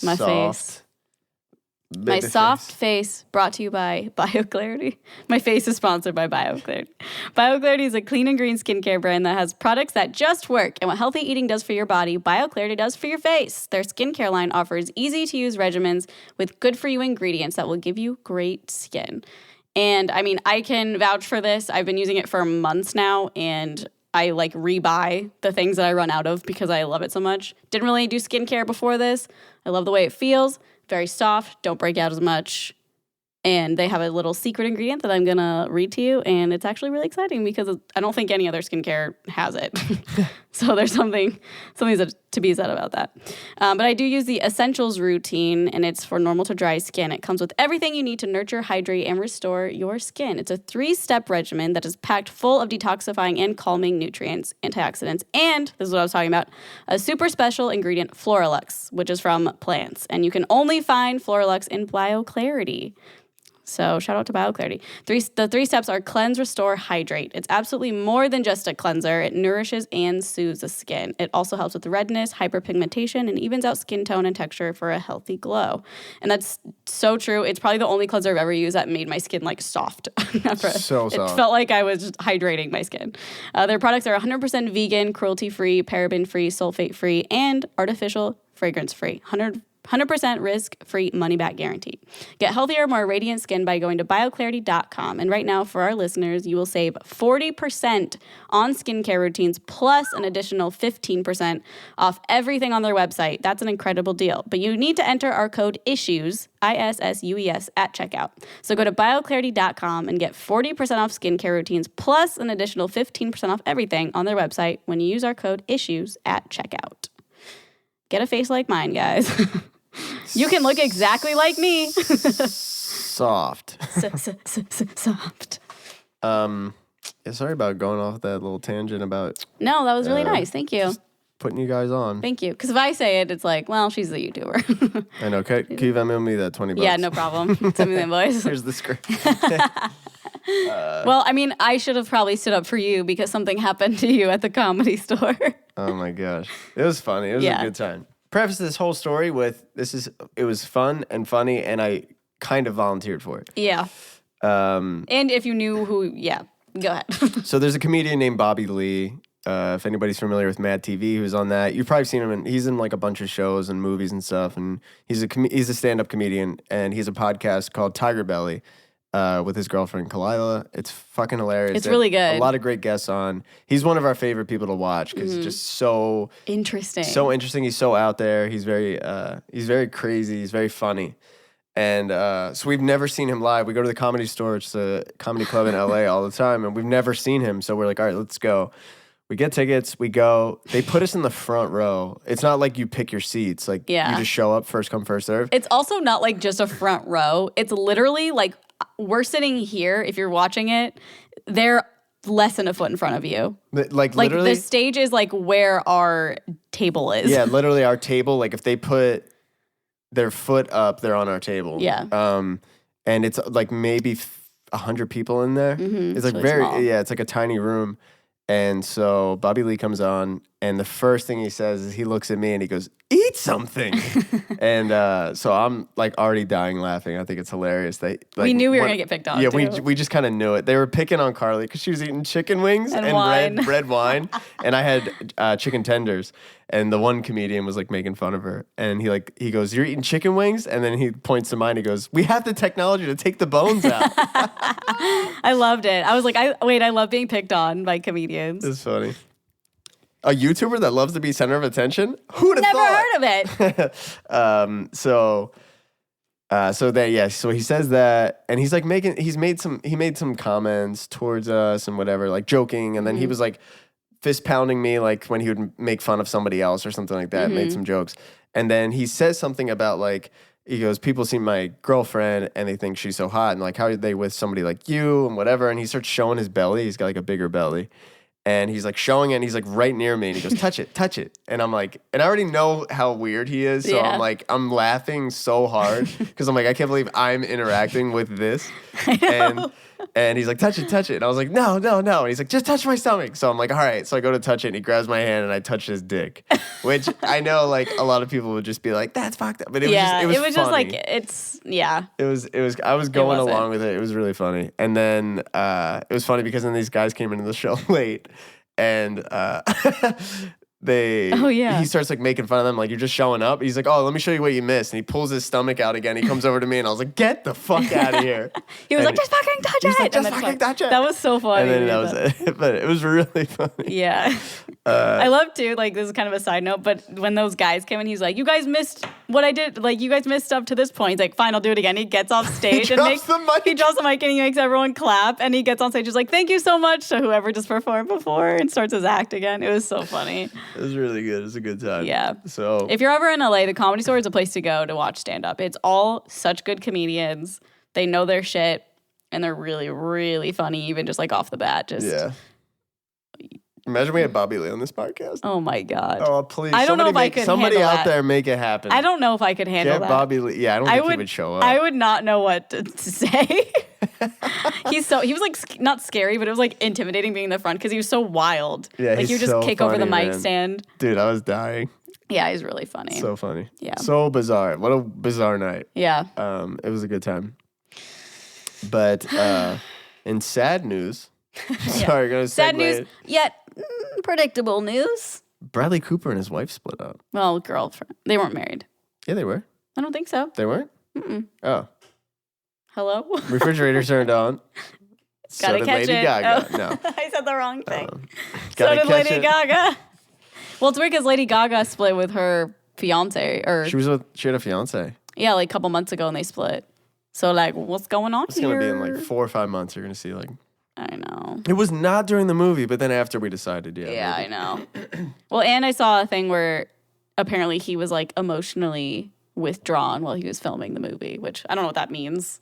Speaker 1: My
Speaker 2: face. My soft face brought to you by BioClarity. My face is sponsored by BioClarity. BioClarity is a clean and green skincare brand that has products that just work. And what healthy eating does for your body, BioClarity does for your face. Their skincare line offers easy-to-use regimens with good-for-you ingredients that will give you great skin. And, I mean, I can vouch for this. I've been using it for months now, and I, like, rebuy the things that I run out of because I love it so much. Didn't really do skincare before this. I love the way it feels. Very soft, don't break out as much. And they have a little secret ingredient that I'm going to read to you. And it's actually really exciting because I don't think any other skincare has it. So there's something to be said about that. But I do use the Essentials routine, and it's for normal to dry skin. It comes with everything you need to nurture, hydrate, and restore your skin. It's a 3-step regimen that is packed full of detoxifying and calming nutrients, antioxidants, and, this is what I was talking about, a super special ingredient, Floralux, which is from plants. And you can only find Floralux in BioClarity. So shout out to BioClarity. The 3 steps are cleanse, restore, hydrate. It's absolutely more than just a cleanser. It nourishes and soothes the skin. It also helps with redness, hyperpigmentation, and evens out skin tone and texture for a healthy glow. And that's so true. It's probably the only cleanser I've ever used that made my skin like soft.
Speaker 1: So soft.
Speaker 2: It felt like I was just hydrating my skin. Their products are 100% vegan, cruelty-free, paraben-free, sulfate-free, and artificial fragrance-free. 100% risk-free money-back guarantee. Get healthier, more radiant skin by going to BioClarity.com. And right now, for our listeners, you will save 40% on skincare routines plus an additional 15% off everything on their website. That's an incredible deal. But you need to enter our code ISSUES, ISSUES, at checkout. So go to BioClarity.com and get 40% off skincare routines plus an additional 15% off everything on their website when you use our code ISSUES at checkout. Get a face like mine, guys. You can look exactly like me.
Speaker 1: Soft.
Speaker 2: Soft.
Speaker 1: Yeah, sorry about going off that little tangent about.
Speaker 2: No, that was really nice. Thank you.
Speaker 1: Putting you guys on.
Speaker 2: Thank you. Because if I say it, it's like, well, she's the YouTuber.
Speaker 1: I know. Can you email me that $20?
Speaker 2: Yeah, no problem. Send me the invoice.
Speaker 1: Here's the script.
Speaker 2: Well, I mean, I should have probably stood up for you because something happened to you at the Comedy Store.
Speaker 1: Oh my gosh. It was funny. It was a good time. preface this whole story with it was fun and funny, and I kind of volunteered for it.
Speaker 2: Yeah. And if you knew who, go ahead.
Speaker 1: So there's a comedian named Bobby Lee. If anybody's familiar with Mad TV, who's on that, you've probably seen him. He's in like a bunch of shows and movies and stuff. And he's a stand-up comedian, and he's a podcast called Tiger Belly with his girlfriend Kalila. It's fucking hilarious.
Speaker 2: It's really good.
Speaker 1: A lot of great guests on. He's one of our favorite people to watch because he's just so
Speaker 2: interesting.
Speaker 1: So interesting. He's so out there. He's very crazy. He's very funny. And so we've never seen him live. We go to the Comedy Store, which is a comedy club in LA all the time, and we've never seen him. So we're like, all right, let's go. We get tickets. We go. They put us in the front row. It's not like you pick your seats. Like you just show up, first come, first serve.
Speaker 2: It's also not like just a front row. It's literally like we're sitting here. If you're watching it, they're less than a foot in front of you.
Speaker 1: Like literally,
Speaker 2: the stage is like where our table is.
Speaker 1: Yeah, literally our table. Like if they put their foot up, they're on our table.
Speaker 2: Yeah.
Speaker 1: And it's like maybe 100 people in there.
Speaker 2: Mm-hmm.
Speaker 1: It's like
Speaker 2: really small.
Speaker 1: it's like a tiny room. And so Bobby Lee comes on, and the first thing he says is he looks at me and he goes, "Eat something." And so I'm like already dying laughing. I think it's hilarious.
Speaker 2: We knew we were gonna get picked on.
Speaker 1: Yeah,
Speaker 2: too.
Speaker 1: we just kind of knew it. They were picking on Carly because she was eating chicken wings and
Speaker 2: wine.
Speaker 1: red wine, and I had chicken tenders. And the one comedian was like making fun of her, and he goes, "You're eating chicken wings?" And then he points to mine. He goes, "We have the technology to take the bones out."
Speaker 2: I loved it. I was like, I love being picked on by comedians.
Speaker 1: It's funny. A YouTuber that loves to be center of attention? Who'd have
Speaker 2: Never
Speaker 1: thought?
Speaker 2: heard of it.
Speaker 1: So he says that, and he's like he made some comments towards us and whatever, like joking, and then he was like fist pounding me like when he would make fun of somebody else or something like that, made some jokes. And then he says something about like, he goes, "People see my girlfriend and they think she's so hot, and like, how are they with somebody like you and whatever?" And he starts showing his belly. He's got like a bigger belly. And he's like showing it, and he's like right near me, and he goes, touch it. And I'm like, and I already know how weird he is. So
Speaker 2: Yeah.
Speaker 1: I'm like, I'm laughing so hard because I'm like, I can't believe I'm interacting with this. And he's like, touch it. And I was like, no. And he's like, just touch my stomach. So I'm like, all right. So I go to touch it, and he grabs my hand, and I touch his dick, which I know like a lot of people would just be like, that's fucked up. But it was just like,
Speaker 2: it's,
Speaker 1: I was going along with it. It was really funny. And then it was funny because then these guys came into the show late, and he starts like making fun of them, like, "You're just showing up." He's like, "Oh, let me show you what you missed." And he pulls his stomach out again. He comes over to me, and I was like, "Get the fuck out of here."
Speaker 2: He was like, "Just fucking touch it."
Speaker 1: Like, just fucking touch it.
Speaker 2: That was so funny.
Speaker 1: And then that was it. But it was really funny.
Speaker 2: Yeah. I love too, like, this is kind of a side note, but when those guys came in, he's like, "You guys missed what I did. Like, you guys missed up to this point." He's like, "Fine, I'll do it again." He gets off stage
Speaker 1: He drops the mic
Speaker 2: and he makes everyone clap, and he gets on stage. He's like, "Thank you so much" to whoever just performed before, and starts his act again. It was so funny.
Speaker 1: It was really good. It was a good time.
Speaker 2: Yeah.
Speaker 1: So
Speaker 2: if you're ever in LA, the Comedy Store is a place to go to watch stand up. It's all such good comedians. They know their shit, and they're really, really funny, even just like off the bat.
Speaker 1: Yeah. Imagine we had Bobby Lee on this podcast.
Speaker 2: Oh my God.
Speaker 1: Oh, please.
Speaker 2: I don't know if I could
Speaker 1: somebody
Speaker 2: handle
Speaker 1: out
Speaker 2: that.
Speaker 1: there make it happen.
Speaker 2: I don't know if I could handle
Speaker 1: Get
Speaker 2: that.
Speaker 1: Bobby Lee. Yeah, I don't think he would show up.
Speaker 2: I would not know what to say. He was like not scary, but it was like intimidating being in the front because he was so wild.
Speaker 1: Yeah,
Speaker 2: like
Speaker 1: he's
Speaker 2: you just
Speaker 1: so
Speaker 2: kick over the
Speaker 1: funny,
Speaker 2: mic
Speaker 1: man.
Speaker 2: stand.
Speaker 1: Dude, I was dying.
Speaker 2: Yeah, he's really funny.
Speaker 1: So funny.
Speaker 2: Yeah.
Speaker 1: So bizarre. What a bizarre night.
Speaker 2: Yeah.
Speaker 1: It was a good time. But in sad news, sorry, gonna
Speaker 2: sad
Speaker 1: segue.
Speaker 2: news, yet predictable news.
Speaker 1: Bradley Cooper and his wife split up.
Speaker 2: Well, girlfriend. They weren't married.
Speaker 1: Yeah, they were.
Speaker 2: I don't think so.
Speaker 1: They weren't?
Speaker 2: Mm-mm.
Speaker 1: Oh.
Speaker 2: Hello?
Speaker 1: Refrigerator turned on. So
Speaker 2: Gotta
Speaker 1: did
Speaker 2: catch
Speaker 1: Lady
Speaker 2: it.
Speaker 1: Gaga.
Speaker 2: Oh.
Speaker 1: No.
Speaker 2: I said the wrong thing. So
Speaker 1: Gotta
Speaker 2: did
Speaker 1: catch
Speaker 2: Lady
Speaker 1: it.
Speaker 2: Gaga. Well, it's weird because Lady Gaga split with her fiance, or
Speaker 1: She had a fiance.
Speaker 2: yeah, like a couple months ago, and they split. So like, what's going on
Speaker 1: It's
Speaker 2: here?
Speaker 1: gonna be in like 4 or 5 months. You're gonna see like.
Speaker 2: I know.
Speaker 1: It was not during the movie, but then after we decided, yeah.
Speaker 2: Yeah,
Speaker 1: maybe.
Speaker 2: I know. Well, and I saw a thing where apparently he was like emotionally withdrawn while he was filming the movie, which I don't know what that means.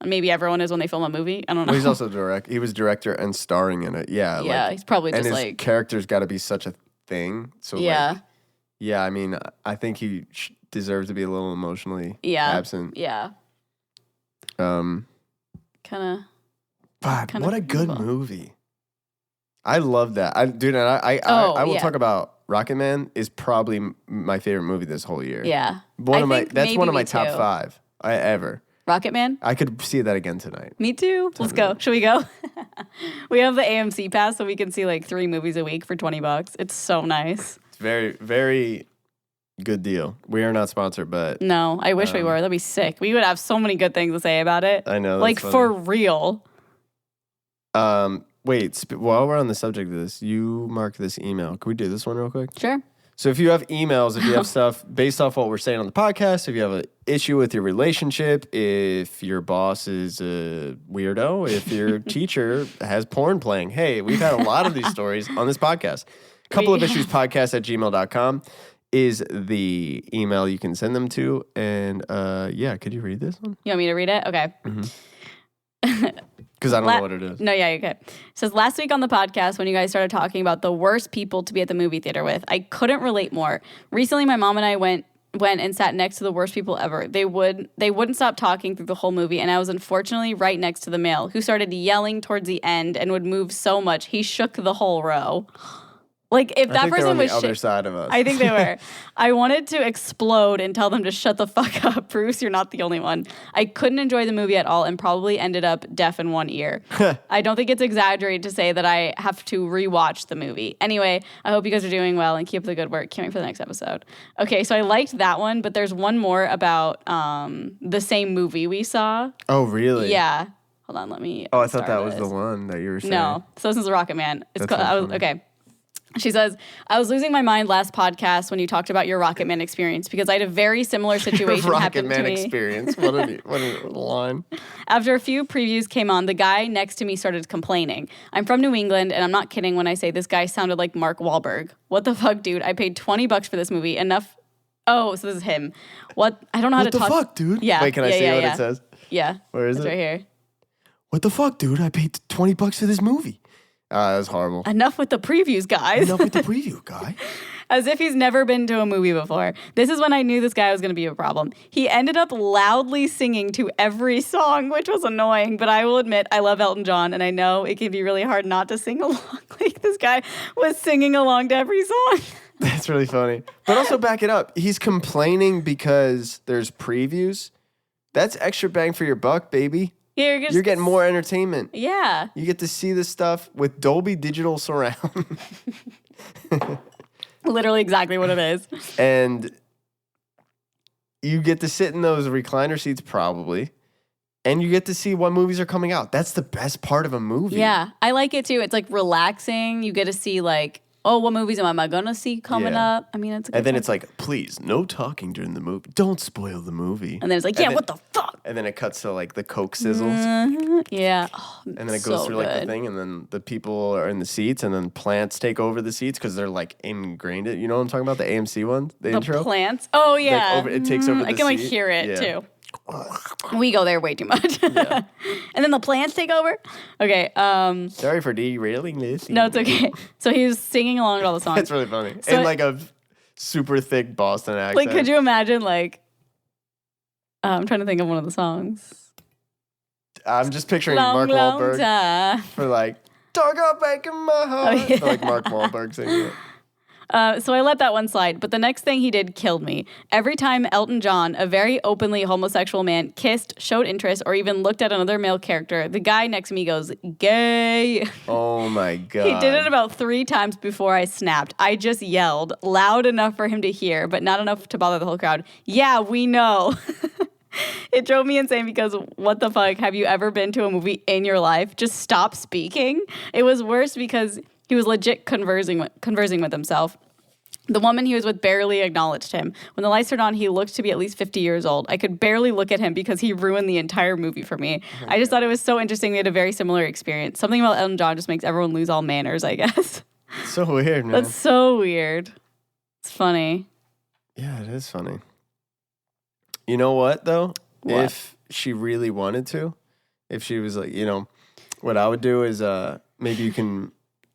Speaker 2: Maybe everyone is when they film a movie. I don't know.
Speaker 1: Well, he's also He was director and starring in it. Yeah.
Speaker 2: Yeah, he's probably
Speaker 1: and
Speaker 2: just
Speaker 1: his
Speaker 2: like
Speaker 1: character's got to be such a thing. So
Speaker 2: yeah,
Speaker 1: like, yeah. I mean, I think he deserves to be a little emotionally absent.
Speaker 2: Yeah.
Speaker 1: Kind
Speaker 2: of.
Speaker 1: But
Speaker 2: Kinda
Speaker 1: what a good
Speaker 2: painful.
Speaker 1: movie. I love that. I will talk about Rocketman is probably my favorite movie this whole year.
Speaker 2: Yeah.
Speaker 1: That's one of my
Speaker 2: me
Speaker 1: top
Speaker 2: too.
Speaker 1: 5 ever.
Speaker 2: Rocketman?
Speaker 1: I could see that again tonight.
Speaker 2: Me too. Let's go. Should we go? We have the AMC pass, so we can see like 3 movies a week for $20. It's so nice.
Speaker 1: It's very, very good deal. We are not sponsored, but
Speaker 2: No, I wish we were. That'd be sick. We would have so many good things to say about it.
Speaker 1: I know.
Speaker 2: Like
Speaker 1: That's
Speaker 2: for
Speaker 1: funny.
Speaker 2: real.
Speaker 1: Wait, while we're on the subject of this, you mark this email. Can we do this one real quick?
Speaker 2: Sure.
Speaker 1: So if you have emails, if you have stuff based off what we're saying on the podcast, if you have an issue with your relationship, if your boss is a weirdo, if your teacher has porn playing, hey, we've had a lot of these stories on this podcast. Couple of issues podcast at gmail.com is the email you can send them to. And yeah, could you read this one?
Speaker 2: You want me to read it? Okay.
Speaker 1: Because I don't know what it is.
Speaker 2: No, yeah, okay. It says, last week on the podcast, when you guys started talking about the worst people to be at the movie theater with, I couldn't relate more. Recently, my mom and I went and sat next to the worst people ever. They wouldn't stop talking through the whole movie, and I was unfortunately right next to the male, who started yelling towards the end and would move so much he shook the whole row. Like, if that
Speaker 1: I think they're
Speaker 2: person
Speaker 1: on the
Speaker 2: was
Speaker 1: other side of us.
Speaker 2: I think they were. I wanted to explode and tell them to shut the fuck up. Bruce, you're not the only one. I couldn't enjoy the movie at all and probably ended up deaf in one ear. I don't think it's exaggerated to say that I have to rewatch the movie. Anyway, I hope you guys are doing well and keep up the good work. Can't wait for the next episode. Okay, so I liked that one, but there's one more about the same movie we saw.
Speaker 1: Oh, really?
Speaker 2: Yeah. Hold on, let me.
Speaker 1: Oh, I thought that was the one that you were saying.
Speaker 2: No, so this is Rocketman. It's
Speaker 1: That's
Speaker 2: called.
Speaker 1: really funny.
Speaker 2: Okay. She says, I was losing my mind last podcast when you talked about your Rocketman experience because I had a very similar situation happen to
Speaker 1: Rocketman
Speaker 2: me.
Speaker 1: experience. What a line.
Speaker 2: After a few previews came on, the guy next to me started complaining. I'm from New England, and I'm not kidding when I say this guy sounded like Mark Wahlberg. What the fuck, dude? I paid $20 for this movie. Enough. Oh, so this is him. What? I don't know how
Speaker 1: What
Speaker 2: to
Speaker 1: the
Speaker 2: talk.
Speaker 1: fuck, dude?
Speaker 2: Yeah.
Speaker 1: Wait, can I see what
Speaker 2: yeah.
Speaker 1: it says?
Speaker 2: Yeah.
Speaker 1: Where is
Speaker 2: it's
Speaker 1: it?
Speaker 2: right here.
Speaker 1: What the fuck, dude? I paid $20 for this movie. That was horrible.
Speaker 2: Enough with the previews, guys.
Speaker 1: Enough with the preview, guy.
Speaker 2: As if he's never been to a movie before. This is when I knew this guy was going to be a problem. He ended up loudly singing to every song, which was annoying, but I will admit I love Elton John, and I know it can be really hard not to sing along. Like, this guy was singing along to every song.
Speaker 1: That's really funny. But also back it up. He's complaining because there's previews. That's extra bang for your buck, baby.
Speaker 2: You're
Speaker 1: getting more entertainment.
Speaker 2: Yeah.
Speaker 1: You get to see this stuff with Dolby Digital Surround.
Speaker 2: Literally exactly what it is.
Speaker 1: And you get to sit in those recliner seats probably. And you get to see what movies are coming out. That's the best part of a movie.
Speaker 2: Yeah. I like it too. It's like relaxing. You get to see like, oh, what movies am I going to see coming
Speaker 1: Yeah.
Speaker 2: up? I mean, it's a good
Speaker 1: And then
Speaker 2: time.
Speaker 1: it's like, please, no talking during the movie. Don't spoil the movie.
Speaker 2: And then it's like, yeah, what the fuck?
Speaker 1: And then it cuts to like the Coke sizzles.
Speaker 2: Yeah. Oh,
Speaker 1: And then it goes
Speaker 2: so
Speaker 1: through like the
Speaker 2: good.
Speaker 1: thing, and then the people are in the seats, and then plants take over the seats because they're like ingrained. You know what I'm talking about? The AMC one, the intro.
Speaker 2: Plants. Oh yeah,
Speaker 1: it takes over
Speaker 2: I
Speaker 1: the
Speaker 2: can like
Speaker 1: seat.
Speaker 2: hear it
Speaker 1: Yeah.
Speaker 2: too. We go there way too much. And then the plants take over. Okay.
Speaker 1: Sorry for derailing this.
Speaker 2: No, it's okay. So he was singing along with all the songs.
Speaker 1: It's really funny.
Speaker 2: So
Speaker 1: In like a super thick Boston accent.
Speaker 2: like, could you imagine like? I'm trying to think of one of the songs.
Speaker 1: I'm just picturing
Speaker 2: Long,
Speaker 1: Mark
Speaker 2: long
Speaker 1: Wahlberg
Speaker 2: time.
Speaker 1: for like "Dog up back in my heart."
Speaker 2: yeah.
Speaker 1: For, like Mark Wahlberg singing it.
Speaker 2: So I let that one slide, but the next thing he did killed me. Every time Elton John, a very openly homosexual man, kissed, showed interest, or even looked at another male character, the guy next to me goes, gay.
Speaker 1: Oh my god.
Speaker 2: He did it about 3 times before I snapped. I just yelled, loud enough for him to hear, but not enough to bother the whole crowd. Yeah, we know. It drove me insane because what the fuck? Have you ever been to a movie in your life? Just stop speaking. It was worse because he was legit conversing with himself. The woman he was with barely acknowledged him. When the lights turned on, he looked to be at least 50 years old. I could barely look at him because he ruined the entire movie for me. I just thought it was so interesting. We had a very similar experience. Something about Elton John just makes everyone lose all manners, I guess.
Speaker 1: So weird, man.
Speaker 2: That's so weird. It's funny.
Speaker 1: Yeah, it is funny. You know what, though?
Speaker 2: What?
Speaker 1: If she really wanted to, if she was like, what I would do is maybe you can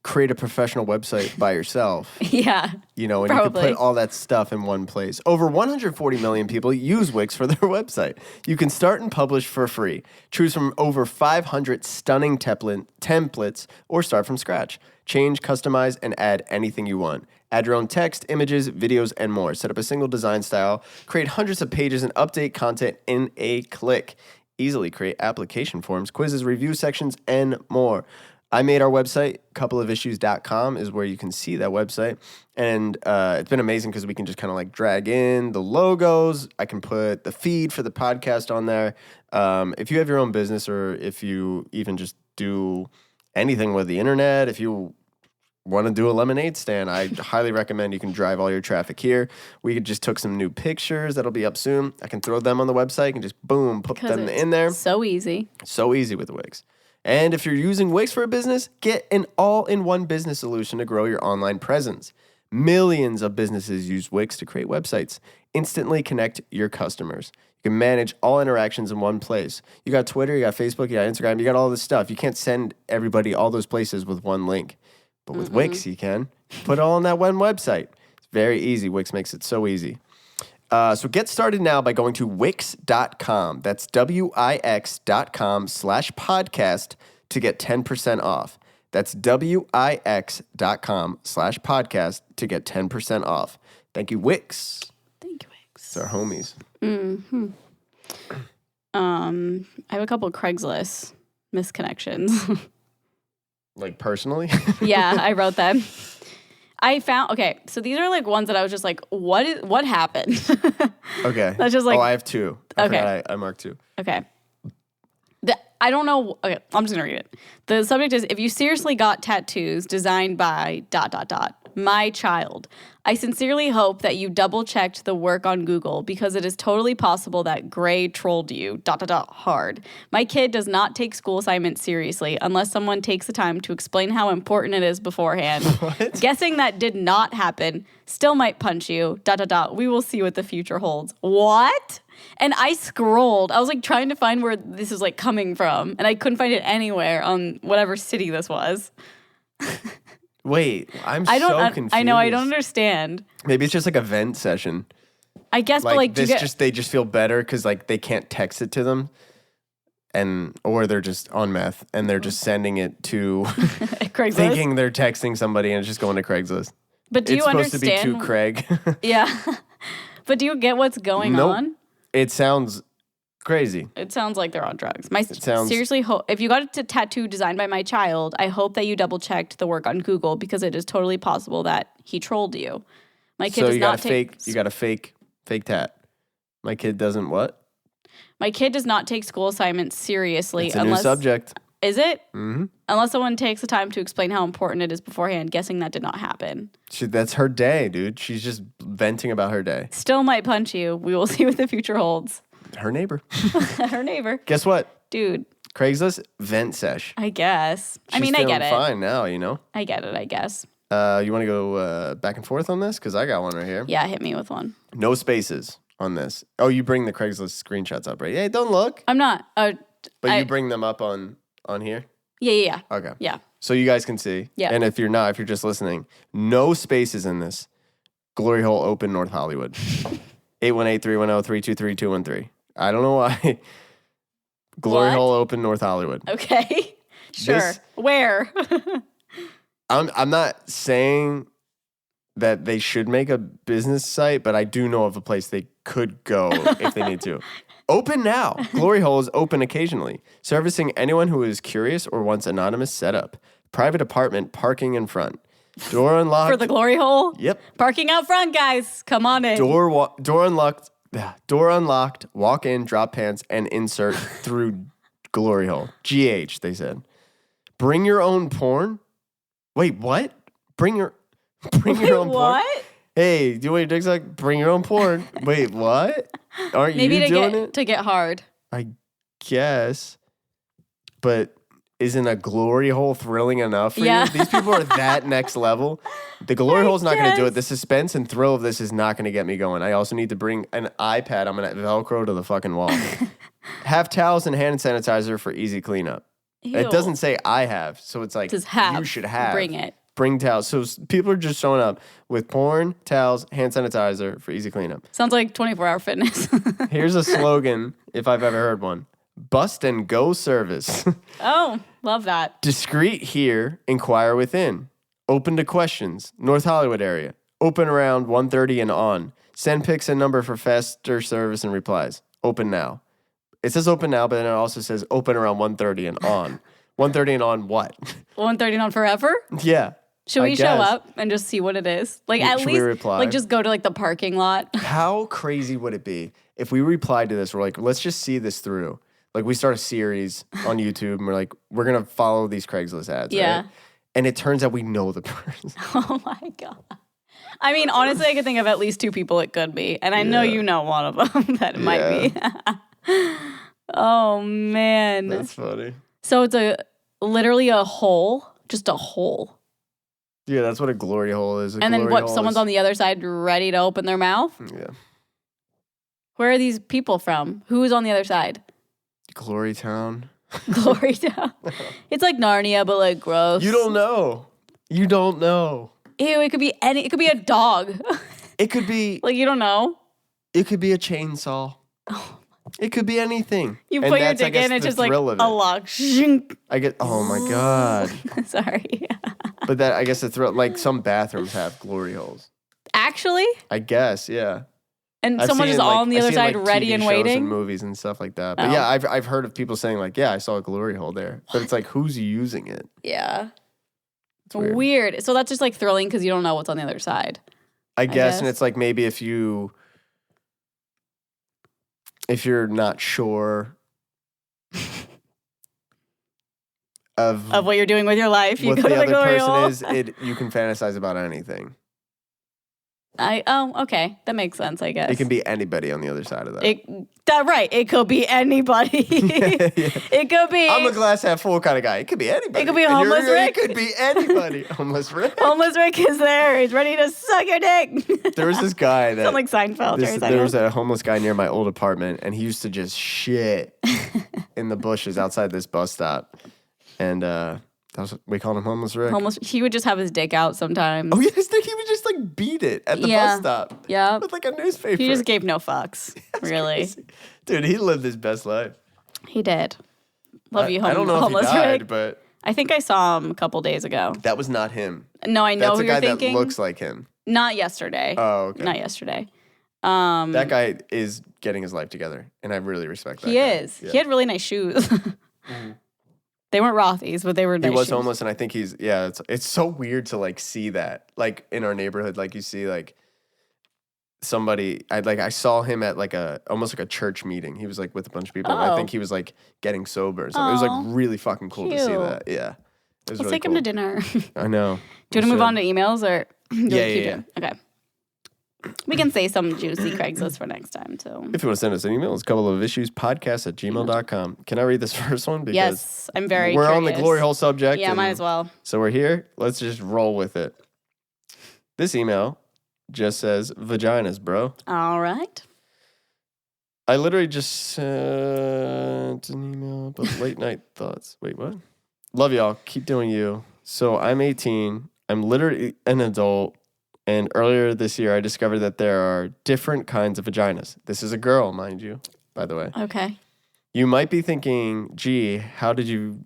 Speaker 1: create a professional website by yourself.
Speaker 2: Yeah.
Speaker 1: You know, and you
Speaker 2: Probably.
Speaker 1: can put all that stuff in one place. Over 140 million people use Wix for their website. You can start and publish for free. Choose from over 500 stunning templates or start from scratch. Change, customize, and add anything you want. Add your own text, images, videos, and more. Set up a single design style. Create hundreds of pages and update content in a click. Easily create application forms, quizzes, review sections, and more. I made our website, coupleofissues.com is where you can see that website. And it's been amazing because we can just kind of like drag in the logos. I can put the feed for the podcast on there. If you have your own business or if you even just do anything with the internet, if you want to do a lemonade stand, I highly recommend you can drive all your traffic here. We just took some new pictures that'll be up soon. I can throw them on the website and just boom, put them in there.
Speaker 2: So easy.
Speaker 1: So easy with Wix. And if you're using Wix for a business, get an all-in-one business solution to grow your online presence. Millions of businesses use Wix to create websites. Instantly connect your customers. You can manage all interactions in one place. You got Twitter, you got Facebook, you got Instagram, you got all this stuff. You can't send everybody all those places with one link. But with Wix, you can. Put it all on that one website. It's very easy. Wix makes it so easy. So get started now by going to Wix.com. That's Wix.com/podcast to get 10% off. That's Wix.com/podcast to get 10% off. Thank you, Wix.
Speaker 2: Thank you, Wix.
Speaker 1: It's our homies.
Speaker 2: I have a couple of Craigslist misconnections.
Speaker 1: Like personally?
Speaker 2: Yeah, I wrote them. I found, okay, so these are like ones that I was just like, what happened?
Speaker 1: Okay.
Speaker 2: That's just like,
Speaker 1: I have two. I forgot I marked two.
Speaker 2: okay. I don't know. Okay, I'm just going to read it. The subject is, if you seriously got tattoos designed by ... my child. I sincerely hope that you double-checked the work on Google because it is totally possible that Gray trolled you ... hard. My kid does not take school assignments seriously unless someone takes the time to explain how important it is beforehand.
Speaker 1: What?
Speaker 2: Guessing that did not happen. Still might punch you ... We will see what the future holds. What? And I scrolled. I was like trying to find where this is like coming from, and I couldn't find it anywhere on whatever city this was.
Speaker 1: Wait, I'm
Speaker 2: so
Speaker 1: confused.
Speaker 2: I know, I don't understand.
Speaker 1: Maybe it's just like a vent session.
Speaker 2: I guess, but like,
Speaker 1: they just feel better because like they can't text it to them, or they're just on meth and they're just sending it to
Speaker 2: Craigslist?
Speaker 1: thinking they're texting somebody and it's just going to Craigslist.
Speaker 2: But do
Speaker 1: it's
Speaker 2: you
Speaker 1: supposed
Speaker 2: understand?
Speaker 1: to be to Craig.
Speaker 2: Yeah, but do you get what's going on?
Speaker 1: It sounds crazy.
Speaker 2: It sounds like they're on drugs.
Speaker 1: Sounds...
Speaker 2: Seriously, if you got a tattoo designed by my child, I hope that you double checked the work on Google because it is totally possible that he trolled you. My kid does not take.
Speaker 1: You got a fake tat. My kid doesn't what?
Speaker 2: My kid does not take school assignments seriously.
Speaker 1: It's a new subject.
Speaker 2: Is it?
Speaker 1: Mm-hmm.
Speaker 2: Unless someone takes the time to explain how important it is beforehand, guessing that did not happen.
Speaker 1: That's her day, dude. She's just venting about her day.
Speaker 2: Still might punch you. We will see what the future holds.
Speaker 1: Her neighbor.
Speaker 2: Her neighbor.
Speaker 1: Guess what?
Speaker 2: Dude.
Speaker 1: Craigslist vent sesh.
Speaker 2: I guess.
Speaker 1: She's
Speaker 2: I get it.
Speaker 1: Fine now, you know.
Speaker 2: I get it, I guess.
Speaker 1: You want to go back and forth on this? Because I got one right here.
Speaker 2: Yeah, hit me with one.
Speaker 1: No spaces on this. Oh, you bring the Craigslist screenshots up, right? Hey, don't look.
Speaker 2: I'm not.
Speaker 1: But you bring them up on here?
Speaker 2: Yeah.
Speaker 1: Okay.
Speaker 2: Yeah.
Speaker 1: So you guys can see.
Speaker 2: Yeah.
Speaker 1: And if you're just listening, no spaces in this. Glory Hole Open, North Hollywood. 818-310-323-213. I don't know why. Glory Hole Open, North Hollywood.
Speaker 2: Okay. Sure. Where?
Speaker 1: I'm not saying that they should make a business site, but I do know of a place they could go if they need to. Open now. Glory Hole is open occasionally, servicing anyone who is curious or wants anonymous setup. Private apartment, parking in front. Door unlocked.
Speaker 2: For the Glory Hole?
Speaker 1: Yep.
Speaker 2: Parking out front, guys. Come on in.
Speaker 1: Door unlocked. Door unlocked. Walk in, drop pants, and insert through Glory Hole. GH, they said. Bring your own porn? Wait, what? Bring your own porn?
Speaker 2: What?
Speaker 1: Hey, do you want your dick sucked? Bring your own porn. Wait, what? Aren't you doing it?
Speaker 2: To get hard.
Speaker 1: I guess. But isn't a glory hole thrilling enough for you? These people are that next level. The glory hole's not going to do it. The suspense and thrill of this is not going to get me going. I also need to bring an iPad. I'm going to Velcro to the fucking wall. Have towels and hand sanitizer for easy cleanup.
Speaker 2: Ew.
Speaker 1: It doesn't say I have, so it's like
Speaker 2: It says have.
Speaker 1: you should have.
Speaker 2: Bring it.
Speaker 1: Bring towels. So people are just showing up with porn, towels, hand sanitizer for easy cleanup.
Speaker 2: Sounds like 24-hour fitness.
Speaker 1: Here's a slogan, if I've ever heard one. Bust and go service.
Speaker 2: Oh, love that.
Speaker 1: Discreet here, inquire within. Open to questions. North Hollywood area. Open around 1:30 and on. Send pics and number for faster service and replies. Open now. It says open now, but then it also says open around 1:30 and on. 1:30 and on what?
Speaker 2: 1:30 on forever?
Speaker 1: Yeah.
Speaker 2: Should we
Speaker 1: I
Speaker 2: show
Speaker 1: guess.
Speaker 2: up and just see what it is? Like at
Speaker 1: Should we
Speaker 2: least
Speaker 1: reply?
Speaker 2: like just go to like the parking lot.
Speaker 1: How crazy would it be if we replied to this? We're like, let's just see this through. Like we start a series on YouTube and we're like, we're going to follow these Craigslist ads.
Speaker 2: Yeah.
Speaker 1: Right? And it turns out we know the person.
Speaker 2: Oh my God. I mean, honestly, I could think of at least 2 people it could be. And I know you know one of them that it might be. Oh, man.
Speaker 1: That's funny.
Speaker 2: So it's literally a hole, just a hole.
Speaker 1: Yeah, that's what a glory hole is.
Speaker 2: And then what, someone's on the other side ready to open their mouth?
Speaker 1: Yeah.
Speaker 2: Where are these people from? Who's on the other side?
Speaker 1: Glory Town.
Speaker 2: Glory Town. It's like Narnia, but like gross.
Speaker 1: You don't know. You don't know.
Speaker 2: Ew, it could be it could be a dog.
Speaker 1: It could be
Speaker 2: Like you don't know.
Speaker 1: it could be a chainsaw. It could be anything.
Speaker 2: You
Speaker 1: And
Speaker 2: put your
Speaker 1: that's, I
Speaker 2: dick
Speaker 1: guess,
Speaker 2: in, it's
Speaker 1: the
Speaker 2: just like
Speaker 1: thrill
Speaker 2: a
Speaker 1: of it.
Speaker 2: lock. Shink.
Speaker 1: I get oh my God.
Speaker 2: Sorry.
Speaker 1: But that I guess the thrill like some bathrooms have glory holes.
Speaker 2: Actually?
Speaker 1: I guess, yeah.
Speaker 2: And
Speaker 1: I've
Speaker 2: someone
Speaker 1: seen
Speaker 2: just
Speaker 1: it, like-
Speaker 2: on the
Speaker 1: I've
Speaker 2: other
Speaker 1: seen,
Speaker 2: side
Speaker 1: like,
Speaker 2: ready
Speaker 1: TV
Speaker 2: and
Speaker 1: shows
Speaker 2: waiting?
Speaker 1: and movies and stuff like that. But
Speaker 2: Oh.
Speaker 1: yeah, I've heard of people saying like, yeah, I saw a glory hole there. But it's like, who's using it?
Speaker 2: Yeah.
Speaker 1: It's weird.
Speaker 2: Weird. So that's just like thrilling because you don't know what's on the other side.
Speaker 1: I guess, and
Speaker 2: guess.
Speaker 1: it's like maybe if you're not sure of
Speaker 2: Of what you're doing with your life, you
Speaker 1: what
Speaker 2: go
Speaker 1: the
Speaker 2: to the
Speaker 1: other
Speaker 2: glory
Speaker 1: person
Speaker 2: hole.
Speaker 1: is, you can fantasize about anything.
Speaker 2: Okay. That makes sense, I guess.
Speaker 1: It can be anybody on the other side of that.
Speaker 2: Right. It could be anybody. It could be
Speaker 1: I'm a glass half full kind of guy. It could be anybody.
Speaker 2: It could be
Speaker 1: And
Speaker 2: homeless Rick.
Speaker 1: It could be anybody. Homeless Rick.
Speaker 2: Homeless Rick is there. He's ready to suck your dick.
Speaker 1: There was this guy that
Speaker 2: Sound like Seinfeld.
Speaker 1: there was a homeless guy near my old apartment, and he used to just shit in the bushes outside this bus stop. And we called him Homeless Rick.
Speaker 2: He would just have his dick out sometimes.
Speaker 1: Oh, yeah, he would just like beat it at the bus stop.
Speaker 2: Yeah.
Speaker 1: With like a newspaper.
Speaker 2: He just gave no fucks. Really.
Speaker 1: Crazy. Dude, he lived his best life.
Speaker 2: He did. Love you,
Speaker 1: I don't know if he
Speaker 2: Homeless
Speaker 1: died,
Speaker 2: Rick.
Speaker 1: but
Speaker 2: I think I saw him a couple days ago.
Speaker 1: that was not him.
Speaker 2: No, I know
Speaker 1: That's
Speaker 2: who
Speaker 1: a
Speaker 2: you're
Speaker 1: guy
Speaker 2: thinking.
Speaker 1: that looks like him.
Speaker 2: Not yesterday.
Speaker 1: Oh, okay.
Speaker 2: Not yesterday.
Speaker 1: That guy is getting his life together, and I really respect that
Speaker 2: He
Speaker 1: guy.
Speaker 2: is.
Speaker 1: Yeah.
Speaker 2: He had really nice shoes. They weren't Rothy's, but they were nice
Speaker 1: He was
Speaker 2: shoes.
Speaker 1: homeless, and I think it's so weird to like see that like in our neighborhood, like you see like somebody I saw him at like almost like a church meeting. He was like with a bunch of people. And I
Speaker 2: Oh.
Speaker 1: think he was like getting sober or something. It was
Speaker 2: Aw.
Speaker 1: like really fucking cool to see
Speaker 2: Cute.
Speaker 1: that. Yeah. It was
Speaker 2: Let's
Speaker 1: really
Speaker 2: take
Speaker 1: cool.
Speaker 2: him to dinner.
Speaker 1: I know.
Speaker 2: Do you want to move on to emails or do you wanna
Speaker 1: Yeah,
Speaker 2: keep
Speaker 1: yeah,
Speaker 2: doing- Okay. We can say some juicy Craigslist for next time too.
Speaker 1: If you want to send us an email, it's coupleofissuespodcast@gmail.com. Can I read this first one? Because
Speaker 2: Yes, I'm very
Speaker 1: we're on the
Speaker 2: curious.
Speaker 1: glory hole subject.
Speaker 2: Yeah,
Speaker 1: and
Speaker 2: might as well.
Speaker 1: So we're here. Let's just roll with it. This email just says vaginas, bro.
Speaker 2: All right.
Speaker 1: I literally just sent an email about late night thoughts. Wait, what? Love y'all. Keep doing you. So I'm 18. I'm literally an adult. And earlier this year, I discovered that there are different kinds of vaginas. This is a girl, mind you, by the way.
Speaker 2: Okay.
Speaker 1: You might be thinking, gee, how did you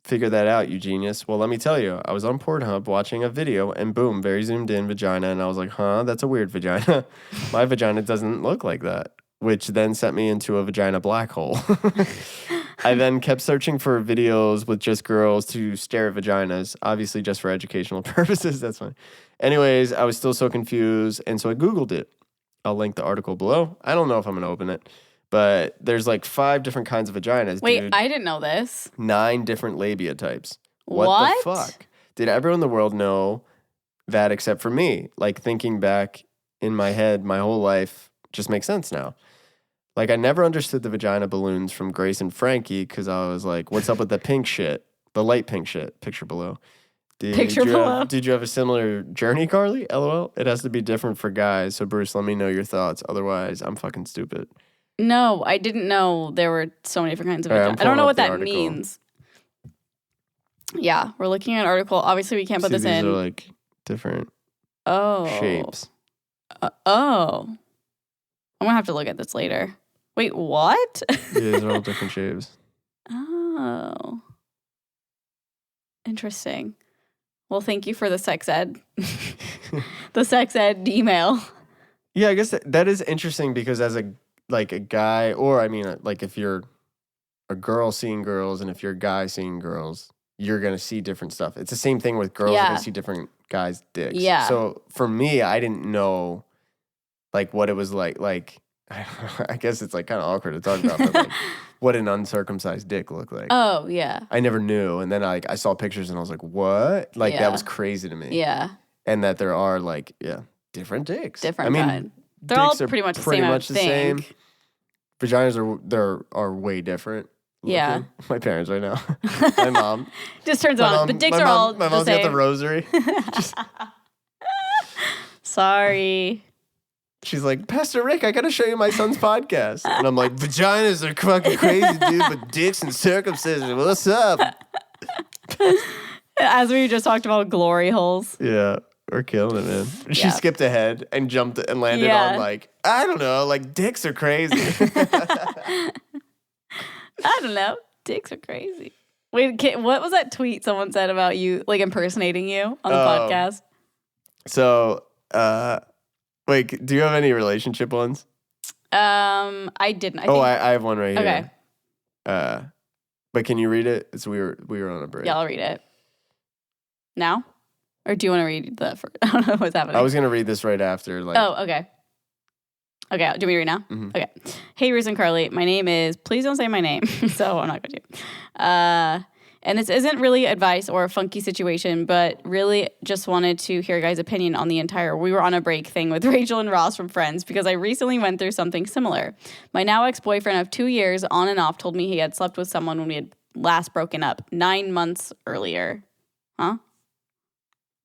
Speaker 1: figure that out, you genius? Well, let me tell you. I was on Pornhub watching a video, and boom, very zoomed in vagina. And I was like, huh, that's a weird vagina. My vagina doesn't look like that, which then sent me into a vagina black hole. I then kept searching for videos with just girls to stare at vaginas, obviously just for educational purposes. That's fine. Anyways, I was still so confused, and so I Googled it. I'll link the article below. I don't know if I'm going to open it, but there's like 5 different kinds of vaginas,
Speaker 2: Wait,
Speaker 1: dude.
Speaker 2: I didn't know this.
Speaker 1: 9 different labia types.
Speaker 2: What?
Speaker 1: The fuck? Did everyone in the world know that except for me? Like, thinking back in my head, my whole life just makes sense now. Like, I never understood the vagina balloons from Grace and Frankie because I was like, what's up with the pink shit? The light pink shit. Picture below.
Speaker 2: Picture below.
Speaker 1: Did you have a similar journey, Carly? LOL. It has to be different for guys. So, Bruce, let me know your thoughts. Otherwise, I'm fucking stupid.
Speaker 2: No, I didn't know there were so many different kinds of
Speaker 1: All right, I'm
Speaker 2: vagina. I don't know
Speaker 1: pulling
Speaker 2: what
Speaker 1: up the
Speaker 2: that
Speaker 1: article.
Speaker 2: means. Yeah, we're looking at an article. Obviously, we can't put
Speaker 1: See,
Speaker 2: this
Speaker 1: these
Speaker 2: in.
Speaker 1: are like different
Speaker 2: Oh.
Speaker 1: shapes.
Speaker 2: Oh. I'm going to have to look at this later. Wait, what?
Speaker 1: Yeah, these are all different shapes.
Speaker 2: Oh. Interesting. Well, thank you for the sex ed. The sex ed email.
Speaker 1: Yeah, I guess that is interesting because as a guy, or I mean, like if you're a girl seeing girls and if you're a guy seeing girls, you're gonna see different stuff. It's the same thing with girls. You're
Speaker 2: Yeah.
Speaker 1: gonna see different guys' dicks.
Speaker 2: Yeah.
Speaker 1: So for me, I didn't know like what it was like. Like I guess it's like kind of awkward to talk about, but like what an uncircumcised dick looked like.
Speaker 2: Oh, yeah.
Speaker 1: I never knew, and then I saw pictures and I was like, what? Like
Speaker 2: Yeah.
Speaker 1: that was crazy to me.
Speaker 2: Yeah.
Speaker 1: And that there are like different dicks.
Speaker 2: Different
Speaker 1: I mean,
Speaker 2: kind. They're all
Speaker 1: dicks are
Speaker 2: pretty much the same, I would think.
Speaker 1: Vaginas are way different.
Speaker 2: Yeah.
Speaker 1: looking. My parents right now. My mom.
Speaker 2: Just turns
Speaker 1: My
Speaker 2: on.
Speaker 1: mom-
Speaker 2: The dicks
Speaker 1: my
Speaker 2: are
Speaker 1: mom-
Speaker 2: all
Speaker 1: My
Speaker 2: the
Speaker 1: mom's got the
Speaker 2: same.
Speaker 1: rosary.
Speaker 2: Sorry.
Speaker 1: She's like, Pastor Rick, I gotta show you my son's podcast. And I'm like, vaginas are fucking crazy, dude, but dicks and circumcision, what's up?
Speaker 2: As we just talked about glory holes.
Speaker 1: Yeah, we're killing it, man. She
Speaker 2: Yeah.
Speaker 1: skipped ahead and jumped and landed
Speaker 2: Yeah.
Speaker 1: on like, I don't know, like dicks are crazy.
Speaker 2: I don't know. Dicks are crazy. Wait, what was that tweet someone said about you, like impersonating you on the podcast?
Speaker 1: So, wait, do you have any relationship ones?
Speaker 2: I didn't. I think,
Speaker 1: I have one right
Speaker 2: okay.
Speaker 1: here. But can you read it? It's we were on a break.
Speaker 2: Yeah, I'll read it. Now? Or do you want to read that first? I don't know what's happening.
Speaker 1: I was gonna read this right after. Like,
Speaker 2: Oh, okay. Okay, do you want me to read now?
Speaker 1: Mhm.
Speaker 2: Okay. Hey, Reese and Carly. My name is, please don't say my name, so I'm not going to. And this isn't really advice or a funky situation, but really just wanted to hear your guys' opinion on the entire we were on a break thing with Rachel and Ross from Friends because I recently went through something similar. My now ex-boyfriend of 2 years on and off told me he had slept with someone when we had last broken up 9 months earlier. Huh?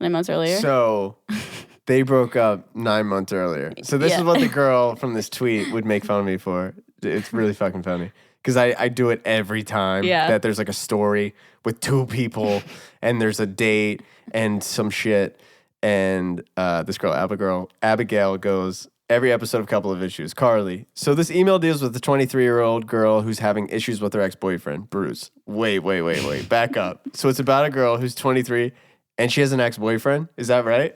Speaker 2: 9 months earlier?
Speaker 1: so they broke up 9 months earlier. So this
Speaker 2: Yeah.
Speaker 1: is what the girl from this tweet would make fun of me for. It's really fucking funny. Because I do it every time
Speaker 2: Yeah.
Speaker 1: that there's like a story with two people and there's a date and some shit. And this girl, Abigail goes, every episode of Couple of Issues. Carly. So this email deals with the 23-year-old girl who's having issues with her ex-boyfriend, Bruce. Wait. Back up. So it's about a girl who's 23 and she has an ex-boyfriend. Is that right?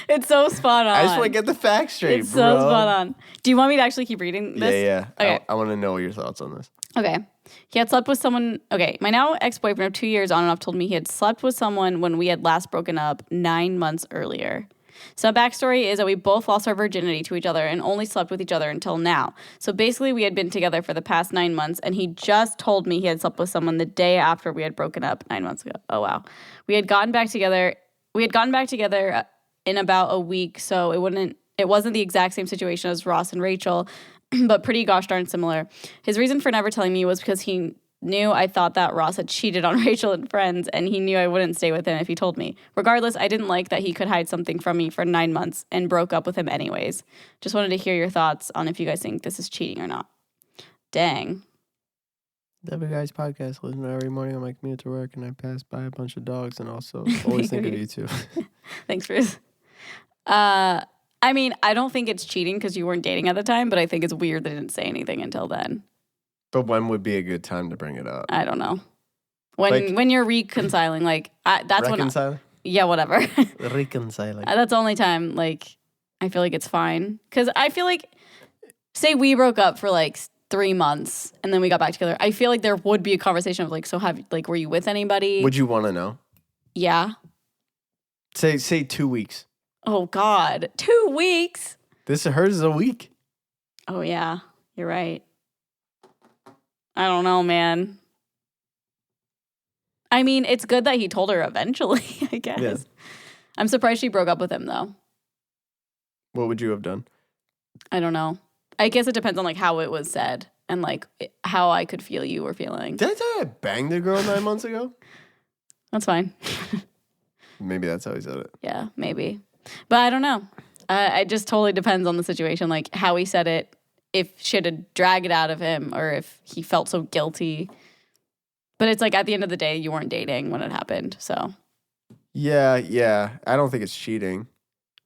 Speaker 2: It's so spot on.
Speaker 1: I just want to get the facts straight,
Speaker 2: It's
Speaker 1: bro.
Speaker 2: so spot on. Do you want me to actually keep reading this?
Speaker 1: Yeah.
Speaker 2: Okay.
Speaker 1: I want to know your thoughts on this.
Speaker 2: Okay. He had slept with someone. Okay. My now ex-boyfriend of 2 years on and off told me he had slept with someone when we had last broken up 9 months earlier. So backstory is that we both lost our virginity to each other and only slept with each other until now. So basically we had been together for the past 9 months and he just told me he had slept with someone the day after we had broken up 9 months ago. Oh, wow. We had gotten back together in about a week, so it wasn't the exact same situation as Ross and Rachel, but pretty gosh darn similar. His reason for never telling me was because he knew I thought that Ross had cheated on Rachel and Friends, and he knew I wouldn't stay with him if he told me. Regardless, I didn't like that he could hide something from me for 9 months and broke up with him anyways. Just wanted to hear your thoughts on if you guys think this is cheating or not. Dang.
Speaker 1: Every Guy's podcast. Listen to every morning on my commute to work, and I pass by a bunch of dogs, and also always think of you too.
Speaker 2: Thanks, Bruce. I mean, I don't think it's cheating because you weren't dating at the time, but I think it's weird they didn't say anything until then.
Speaker 1: But when would be a good time to bring it up?
Speaker 2: I don't know. When
Speaker 1: Like-
Speaker 2: when you're reconciling, like that's
Speaker 1: Reconcile?
Speaker 2: yeah, whatever.
Speaker 1: Reconciling.
Speaker 2: That's the only time like I feel like it's fine because I feel like say we broke up for like 3 months and then we got back together. I feel like there would be a conversation of like, so were you with anybody?
Speaker 1: Would you want to know?
Speaker 2: Yeah.
Speaker 1: Say 2 weeks.
Speaker 2: Oh God, 2 weeks.
Speaker 1: Hers is a week.
Speaker 2: Oh yeah, you're right. I don't know, man. I mean, it's good that he told her eventually, I guess.
Speaker 1: Yeah.
Speaker 2: I'm surprised she broke up with him though.
Speaker 1: What would you have done?
Speaker 2: I don't know. I guess it depends on like how it was said and like how I could feel you were feeling.
Speaker 1: Did I tell you I banged a girl 9 months ago?
Speaker 2: That's fine.
Speaker 1: Maybe that's how he said it.
Speaker 2: Yeah, maybe. But I don't know. It just totally depends on the situation, like how he said it, if she had to drag it out of him or if he felt so guilty. But it's like at the end of the day, you weren't dating when it happened. So
Speaker 1: Yeah. I don't think it's cheating,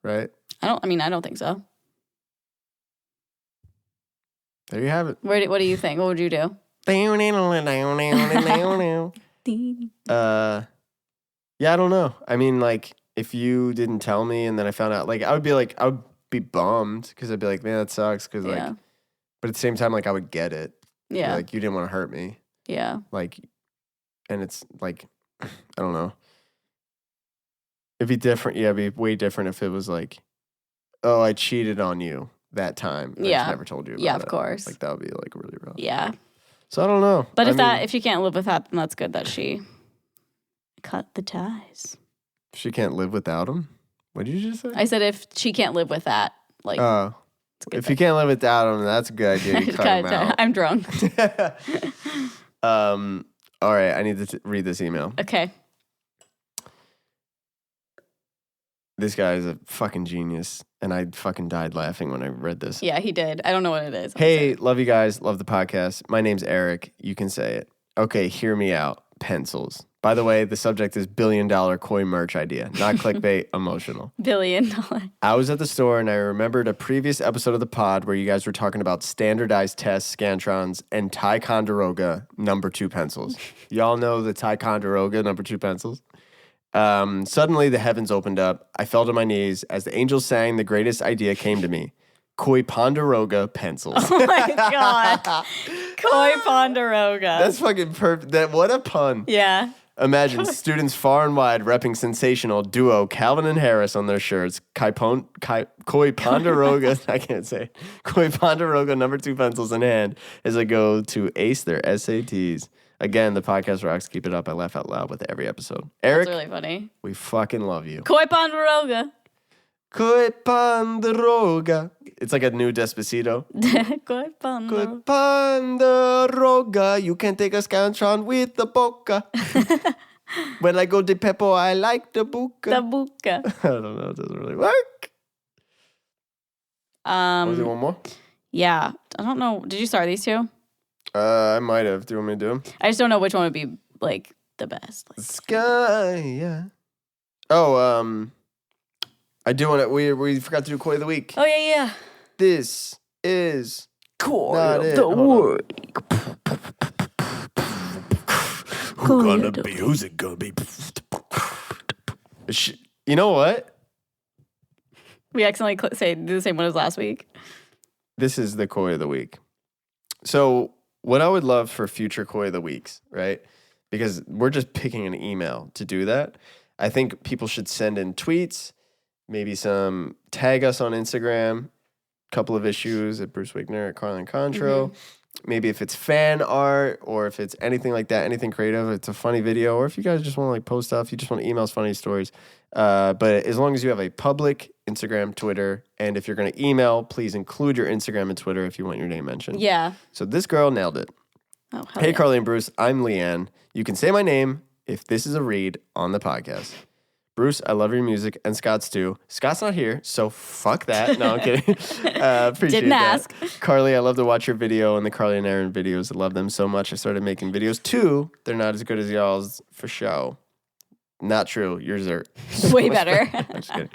Speaker 1: right?
Speaker 2: I don't think so.
Speaker 1: There you have it.
Speaker 2: What do you think? What would you do?
Speaker 1: Yeah, I don't know. I mean, like, if you didn't tell me and then I found out, like, I would be bummed because I'd be like, man, that sucks. Because, like,
Speaker 2: Yeah.
Speaker 1: but at the same time, like, I would get it.
Speaker 2: Yeah.
Speaker 1: Like, you didn't want to hurt me.
Speaker 2: Yeah.
Speaker 1: Like, and it's like, I don't know. It'd be different. Yeah, it'd be way different if it was like, oh, I cheated on you that time. I
Speaker 2: Yeah.
Speaker 1: just never told you about it.
Speaker 2: Yeah, of course.
Speaker 1: Like, that would be, like, really rough.
Speaker 2: Yeah.
Speaker 1: So, I don't know.
Speaker 2: But if she can't live with that, then that's good that she cut the ties.
Speaker 1: She can't live without him? What did you just say?
Speaker 2: I said if she can't live with that, like, it's a good
Speaker 1: if
Speaker 2: thing.
Speaker 1: you can't live without him, that's a good idea. You cut him out.
Speaker 2: I'm drunk.
Speaker 1: All right, I need to read this email.
Speaker 2: Okay.
Speaker 1: This guy is a fucking genius, and I fucking died laughing when I read this.
Speaker 2: Yeah, he did. I don't know what it is.
Speaker 1: Hey, love you guys. Love the podcast. My name's Eric. You can say it. Okay, hear me out. Pencils. By the way, the subject is $1 billion koi merch idea, not clickbait, emotional.
Speaker 2: $1 billion.
Speaker 1: I was at the store and I remembered a previous episode of the pod where you guys were talking about standardized tests, Scantrons, and Ponderoga #2 pencils. Y'all know the Ponderoga #2 pencils? Suddenly the heavens opened up. I fell to my knees as the angels sang. The greatest idea came to me. Koi Ponderoga pencils.
Speaker 2: Oh my God. Koi Ponderoga.
Speaker 1: That's fucking perfect. What a pun.
Speaker 2: Yeah.
Speaker 1: Imagine students far and wide repping sensational duo Calvin and Harris on their shirts. Koi Ponderoga, I can't say it. Koi Ponderoga #2 pencils in hand as I go to ace their SATs. Again, the podcast rocks. Keep it up. I laugh out loud with every episode. Eric,
Speaker 2: That's really funny.
Speaker 1: we fucking love you.
Speaker 2: Koi Ponderoga.
Speaker 1: Koi Ponderoga. It's like a new Despacito.
Speaker 2: Koi Ponderoga.
Speaker 1: Koi Ponderoga. You can take a scantron with the boca. When I go to Peppo, I like the buca.
Speaker 2: The buka.
Speaker 1: I don't know. It doesn't really work. Was it one more?
Speaker 2: Yeah. I don't know. Did you start these two?
Speaker 1: I might have. Do you want me to do them?
Speaker 2: I just don't know which one would be like the best. Like,
Speaker 1: Sky, yeah. Oh, I do want to. We forgot to do Koi of the Week.
Speaker 2: oh yeah.
Speaker 1: This is
Speaker 2: Koi
Speaker 1: not
Speaker 2: of
Speaker 1: it.
Speaker 2: the
Speaker 1: Hold on.
Speaker 2: week.
Speaker 1: Who's it gonna be? You know what?
Speaker 2: We accidentally do the same one as last week.
Speaker 1: This is the Koi of the Week. So, what I would love for future Koi of the Weeks, right? Because we're just picking an email to do that. I think people should send in tweets, maybe some tag us on Instagram, couple of issues at Bruce Wigner, at Carlin Contro. Maybe if it's fan art or if it's anything like that, anything creative, it's a funny video, or if you guys just want to like post stuff, you just want to email us funny stories. But as long as you have a public Instagram, Twitter, and if you're going to email, please include your Instagram and Twitter if you want your name mentioned.
Speaker 2: Yeah.
Speaker 1: So this girl nailed it.
Speaker 2: Oh,
Speaker 1: Hey,
Speaker 2: yeah.
Speaker 1: Carly and Bruce, I'm Leanne. You can say my name if this is a read on the podcast. Bruce, I love your music, and Scott's too. Scott's not here, so fuck that. No, I'm kidding. Appreciate
Speaker 2: Didn't
Speaker 1: that.
Speaker 2: ask.
Speaker 1: Carly, I love to watch your video and the Carly and Aaron videos. I love them so much. I started making videos too. They're not as good as y'all's for show. Not true. Yours are
Speaker 2: Way better.
Speaker 1: I'm just kidding.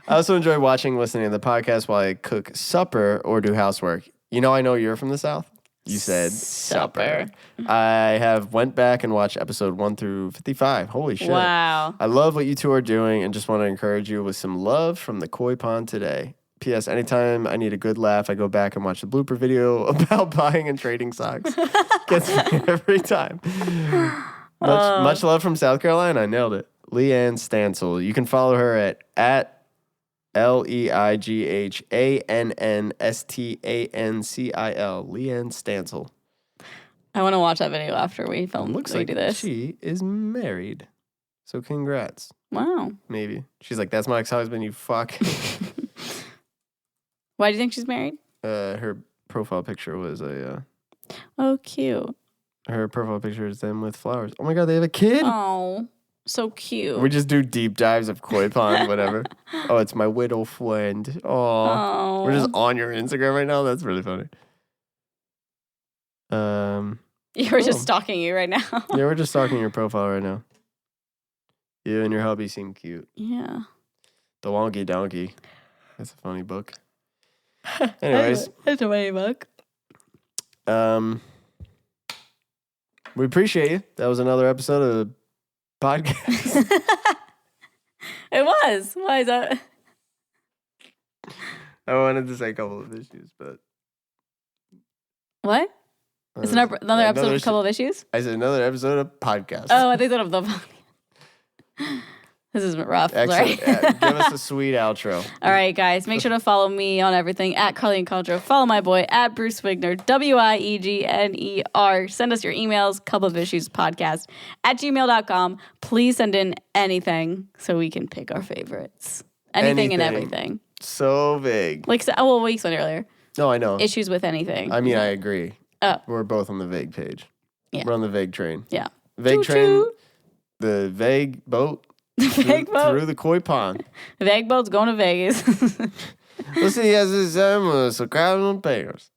Speaker 1: I also enjoy watching, listening to the podcast while I cook supper or do housework. You know you're from the South. You said supper. I have went back and watched episode 1 through 55. Holy shit.
Speaker 2: Wow.
Speaker 1: I love what you two are doing and just want to encourage you with some love from the koi pond today. P.S. Anytime I need a good laugh, I go back and watch the blooper video about buying and trading socks. Gets me every time. Much love from South Carolina. I nailed it. Leanne Stansel. You can follow her at LEIGHANNSTANCIL. Leanne Stansel.
Speaker 2: I want to watch that video after we film.
Speaker 1: Looks
Speaker 2: we
Speaker 1: like
Speaker 2: do this.
Speaker 1: she is married. So congrats.
Speaker 2: Wow.
Speaker 1: Maybe. She's like, that's my ex-husband, you fuck.
Speaker 2: Why do you think she's married?
Speaker 1: Her profile picture was
Speaker 2: Oh, cute.
Speaker 1: her profile picture is them with flowers. Oh my God, they have a kid?
Speaker 2: Oh, so cute.
Speaker 1: We just do deep dives of koi pond, whatever. Oh, it's my widow friend. Oh, we're just on your Instagram right now. That's really funny.
Speaker 2: You were just stalking you right now.
Speaker 1: Yeah, we're just talking your profile right now. You and your hubby seem cute.
Speaker 2: Yeah.
Speaker 1: The Wonky Donkey. That's a funny book. Anyways,
Speaker 2: That's a funny book.
Speaker 1: we appreciate you. That was another episode of the podcast.
Speaker 2: It was. Why is that?
Speaker 1: I wanted to say a couple of issues, but
Speaker 2: What? It's another episode of a couple of issues?
Speaker 1: I said another episode of podcast.
Speaker 2: Oh, I think that of the. This is rough. Sorry.
Speaker 1: Excellent. Give us a sweet outro.
Speaker 2: All right, guys. Make sure to follow me on everything at Carly and Condro. Follow my boy at Bruce Wigner, WIEGNER. Send us your emails, couple of issues podcast at gmail.com. Please send in anything so we can pick our favorites. Anything and everything.
Speaker 1: So vague.
Speaker 2: Like, what you said earlier.
Speaker 1: No, I know.
Speaker 2: Issues with anything.
Speaker 1: I mean, I agree.
Speaker 2: Oh.
Speaker 1: We're both on the vague page.
Speaker 2: Yeah.
Speaker 1: We're on the vague train.
Speaker 2: Yeah.
Speaker 1: Vague train,
Speaker 2: Choo-choo.
Speaker 1: the vague boat.
Speaker 2: Vague boat.
Speaker 1: Through the koi pond.
Speaker 2: Vague boat's going to Vegas.
Speaker 1: We'll see you guys this time with some crowd on papers.